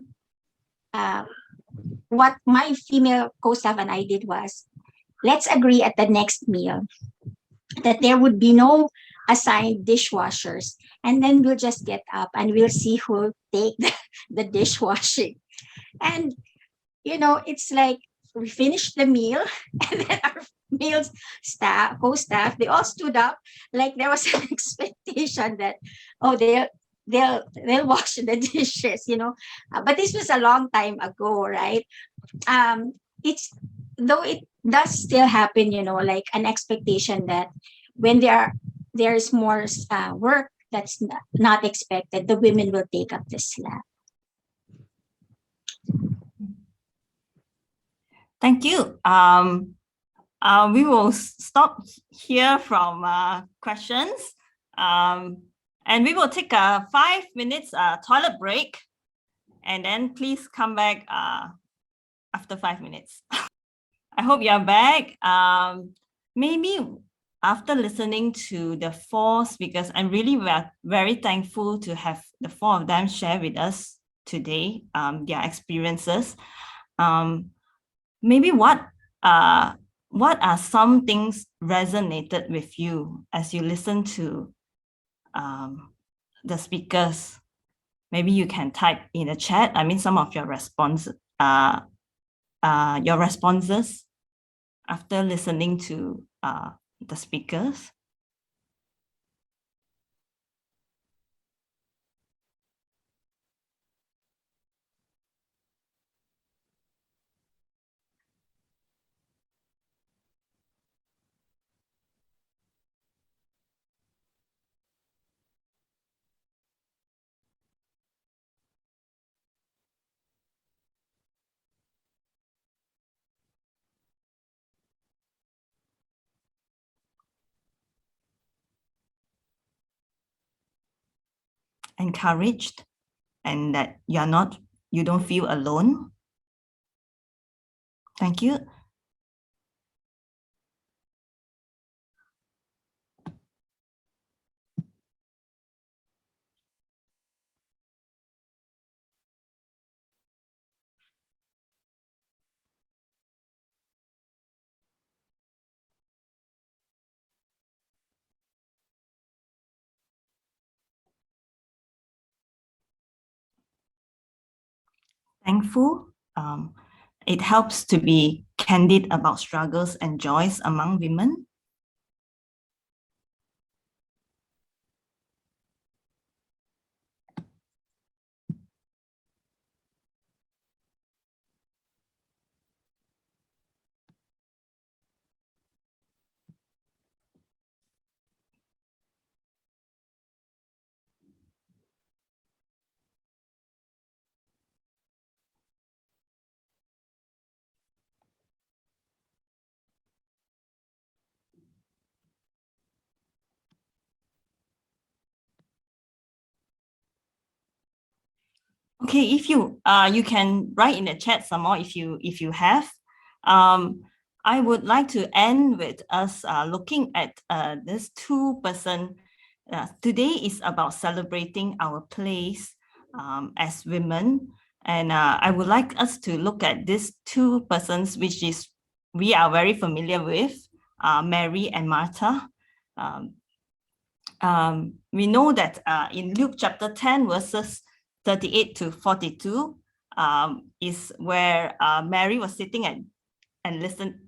what my female co-staff and I did was, let's agree at the next meal that there would be no assigned dishwashers, and then we'll just get up and we'll see who will take the dishwashing. And it's like we finished the meal, and then our co-staff, they all stood up like there was an expectation that, oh, they'll wash the dishes, but this was a long time ago, right? It's, though it does still happen, like an expectation that when there's more work that's not expected, the women will take up the slack. Thank you. We will stop here from questions, and we will take a 5 minutes toilet break, and then please come back after 5 minutes. I hope you're back. Maybe after listening to the four speakers, I'm really very thankful to have the four of them share with us today their experiences. Maybe what are some things resonated with you as you listen to the speakers? Maybe you can type in the chat. I mean, some of your responses after listening to the speakers. encouraged, and that you don't feel alone. Thank you. Thankful. It helps to be candid about struggles and joys among women. Okay, if you can write in the chat some more if you have. I would like to end with us looking at this two-person. Today is about celebrating our place as women, and I would like us to look at these two persons, which is we are very familiar with, Mary and Martha. We know that in Luke chapter 10 verses 38 to 42 is where Mary was sitting and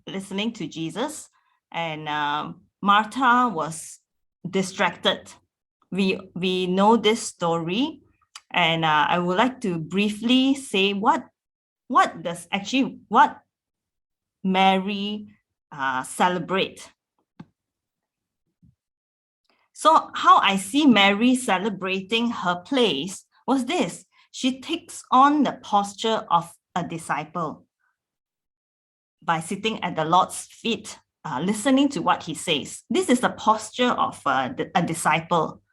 listening to Jesus, and Martha was distracted. We know this story, and I would like to briefly say what Mary celebrate. So how I see Mary celebrating her place was this: she takes on the posture of a disciple by sitting at the Lord's feet, listening to what he says. This is the posture of a disciple.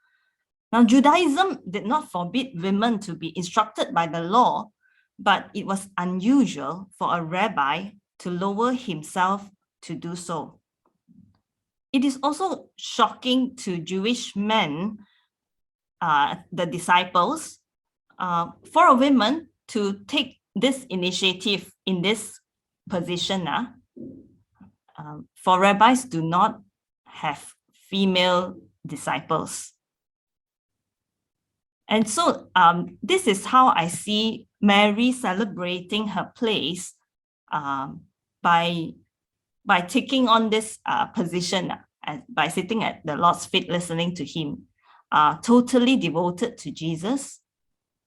Now, Judaism did not forbid women to be instructed by the law, but it was unusual for a rabbi to lower himself to do so. It is also shocking to Jewish men, the disciples, for a woman to take this initiative in this position. For rabbis do not have female disciples. And so this is how I see Mary celebrating her place by taking on this position, by sitting at the Lord's feet, listening to him, totally devoted to Jesus,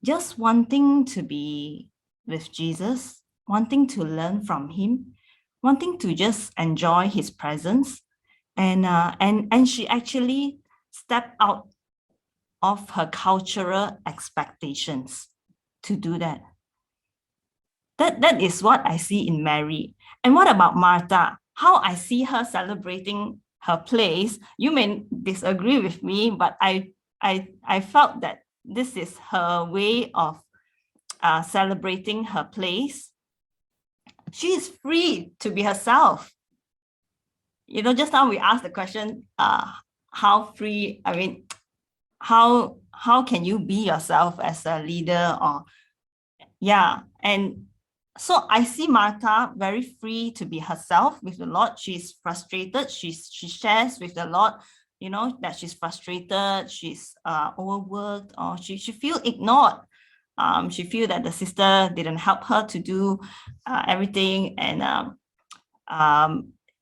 just wanting to be with Jesus, wanting to learn from him, wanting to just enjoy his presence. And she actually stepped out of her cultural expectations to do that. That is what I see in Mary. And what about Martha? How I see her celebrating her place, you may disagree with me, but I felt that this is her way of celebrating her place. She is free to be herself. You know, just now we asked the question, how free, I mean, how can you be yourself as a leader? Or yeah, and so I see Martha very free to be herself with the Lord. She's frustrated. She shares with the Lord, you know, that she's frustrated, she's overworked, or she feels ignored. She feels that the sister didn't help her to do everything, and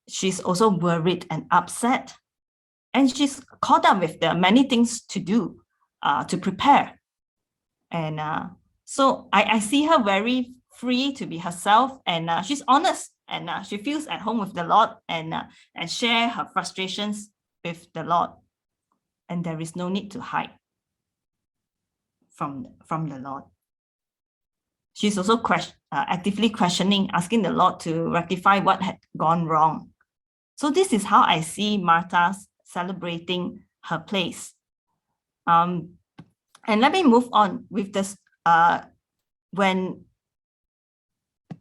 she's also worried and upset. And she's caught up with the many things to do, to prepare. And so I see her very free to be herself, and she's honest, and she feels at home with the Lord, and share her frustrations with the Lord. And there is no need to hide from the Lord. She's also actively questioning, asking the Lord to rectify what had gone wrong. So this is how I see Martha celebrating her place. And let me move on with this. When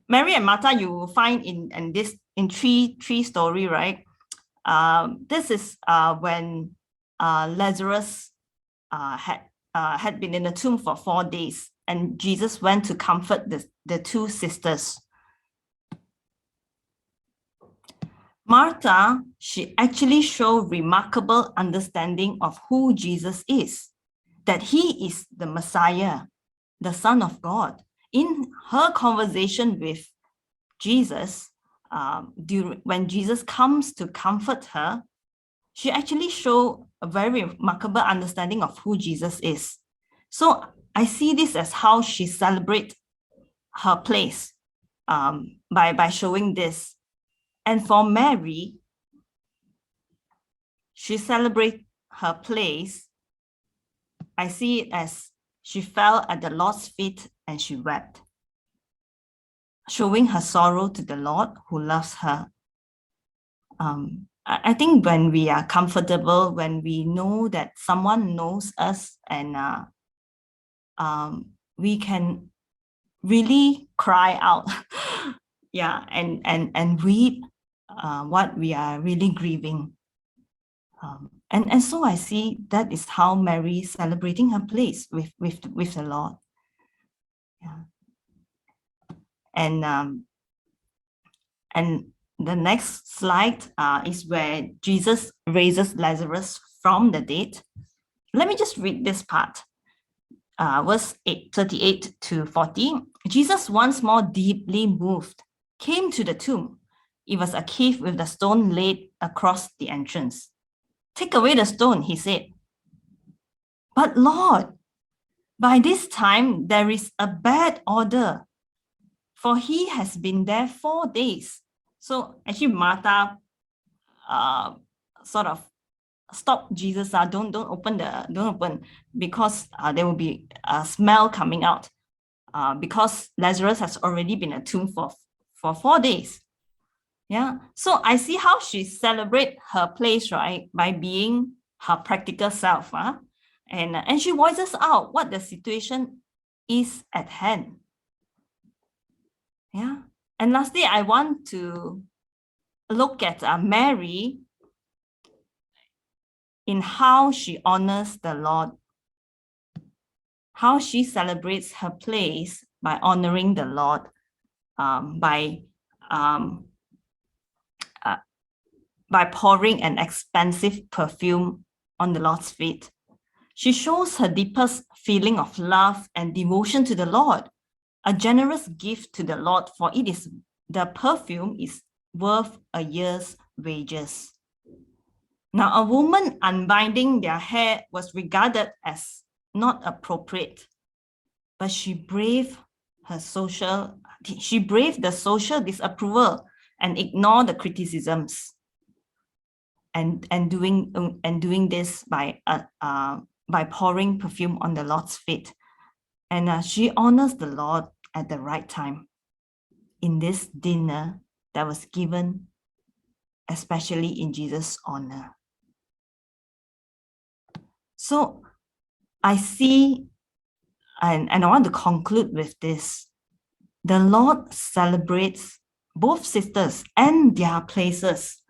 Mary and Martha, you will find in three story, right? This is when Lazarus had been in the tomb for 4 days, and Jesus went to comfort the two sisters. Martha, she actually showed remarkable understanding of who Jesus is, that he is the Messiah, the Son of God. In her conversation with Jesus, when Jesus comes to comfort her, she actually showed a very remarkable understanding of who Jesus is. So I see this as how she celebrates her place by showing this. And for Mary, she celebrates her place. I see it as she fell at the Lord's feet and she wept, showing her sorrow to the Lord who loves her. I think when we are comfortable, when we know that someone knows us, and we can really cry out, yeah, and weep what we are really grieving. And so I see that is how Mary is celebrating her place with the Lord. Yeah. And the next slide is where Jesus raises Lazarus from the dead. Let me just read this part. Verse 38 to 40. Jesus, once more deeply moved, came to the tomb. It was a cave with the stone laid across the entrance. "Take away the stone," he said. "But Lord, by this time there is a bad odor, for he has been there 4 days." So actually Martha sort of stop Jesus, don't open, because there will be a smell coming out, because Lazarus has already been in a tomb for 4 days. Yeah, so I see how she celebrate her place, right, by being her practical self, and she voices out what the situation is at hand. Yeah, and lastly, I want to look at Mary in how she honors the Lord, how she celebrates her place by honoring the Lord, by pouring an expensive perfume on the Lord's feet. She shows her deepest feeling of love and devotion to the Lord, a generous gift to the Lord, for the perfume is worth a year's wages. Now, a woman unbinding their hair was regarded as not appropriate, but she braved the social disapproval and ignored the criticisms, and doing this by pouring perfume on the Lord's feet. And she honors the Lord at the right time in this dinner that was given especially in Jesus' honor. So I see, and I want to conclude with this: the Lord celebrates both sisters and their places.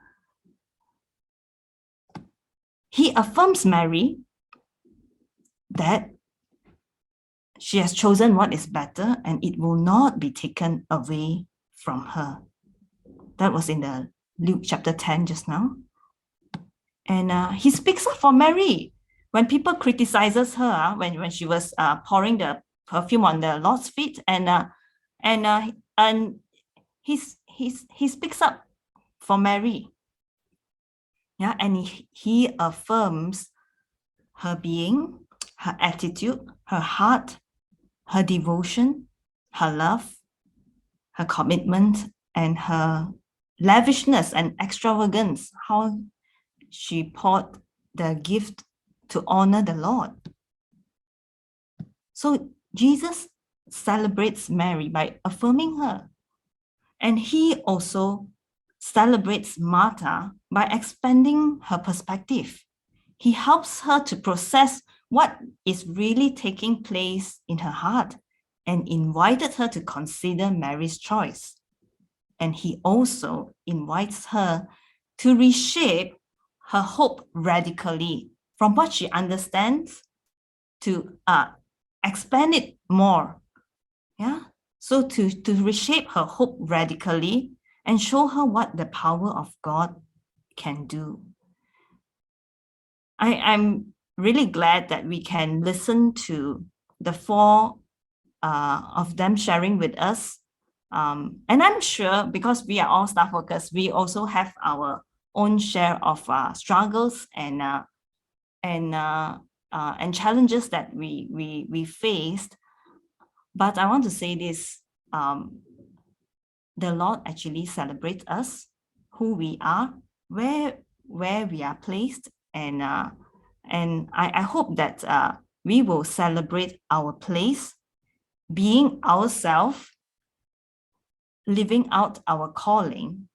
He affirms Mary that she has chosen what is better and it will not be taken away from her. That was in the Luke chapter 10 just now. And he speaks up for Mary when people criticizes her, when she was pouring the perfume on the Lord's feet, and he speaks up for Mary. Yeah, and he affirms her being, her attitude, her heart, her devotion, her love, her commitment, and her lavishness and extravagance, how she poured the gift to honor the Lord. So Jesus celebrates Mary by affirming her. And he also celebrates Martha by expanding her perspective. He helps her to process what is really taking place in her heart and invited her to consider Mary's choice. And he also invites her to reshape her hope radically from what she understands to expand it more. Yeah. So to reshape her hope radically and show her what the power of God can do. I'm really glad that we can listen to the four of them sharing with us. And I'm sure because we are all staff workers, we also have our own share of struggles and challenges that we faced. But I want to say this, the Lord actually celebrates us, who we are, where we are placed, and I hope that we will celebrate our place, being ourselves, living out our calling,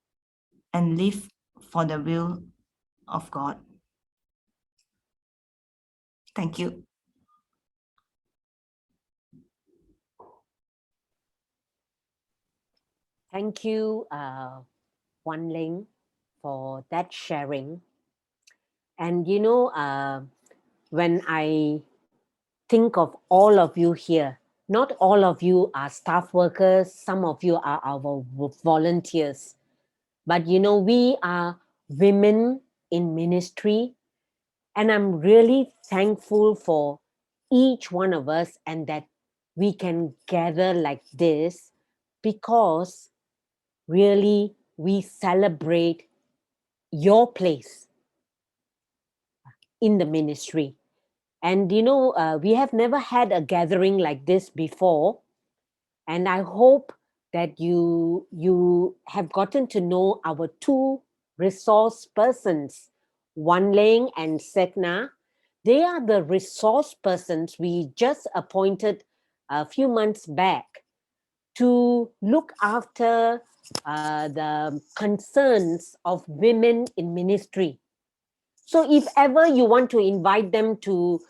and live for the will of God. Thank you. Thank you, Wan Ling, for that sharing. And you know, when I think of all of you here, not all of you are staff workers, some of you are our volunteers, but you know, we are women in ministry, and I'm really thankful for each one of us and that we can gather like this because really we celebrate your place in the ministry. And you know, we have never had a gathering like this before, and I hope that you have gotten to know our two resource persons, Wan Ling and Sekna. They are the resource persons we just appointed a few months back to look after the concerns of women in ministry. So if ever you want to invite them to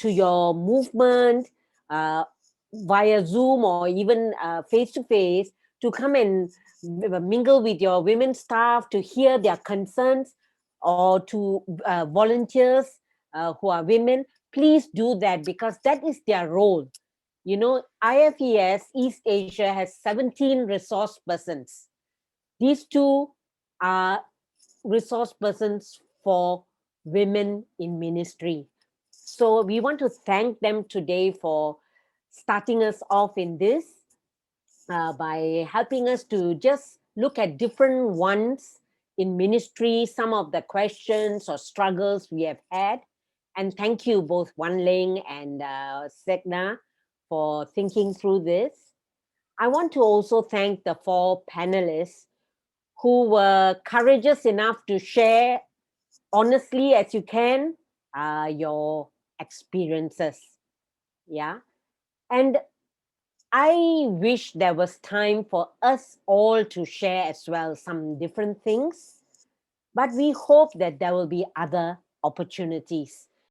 your movement via Zoom or even face to face, to come and mingle with your women staff to hear their concerns, or to volunteers who are women, please do that because that is their role. You know, IFES East Asia has 17 resource persons. These two are resource persons for women in ministry. So we want to thank them today for starting us off in this by helping us to just look at different ones in ministry, some of the questions or struggles we have had. And thank you both Wan Ling and Segna for thinking through this. I want to also thank the four panelists who were courageous enough to share honestly as you can your experiences. Yeah. And I wish there was time for us all to share as well some different things, but we hope that there will be other opportunities.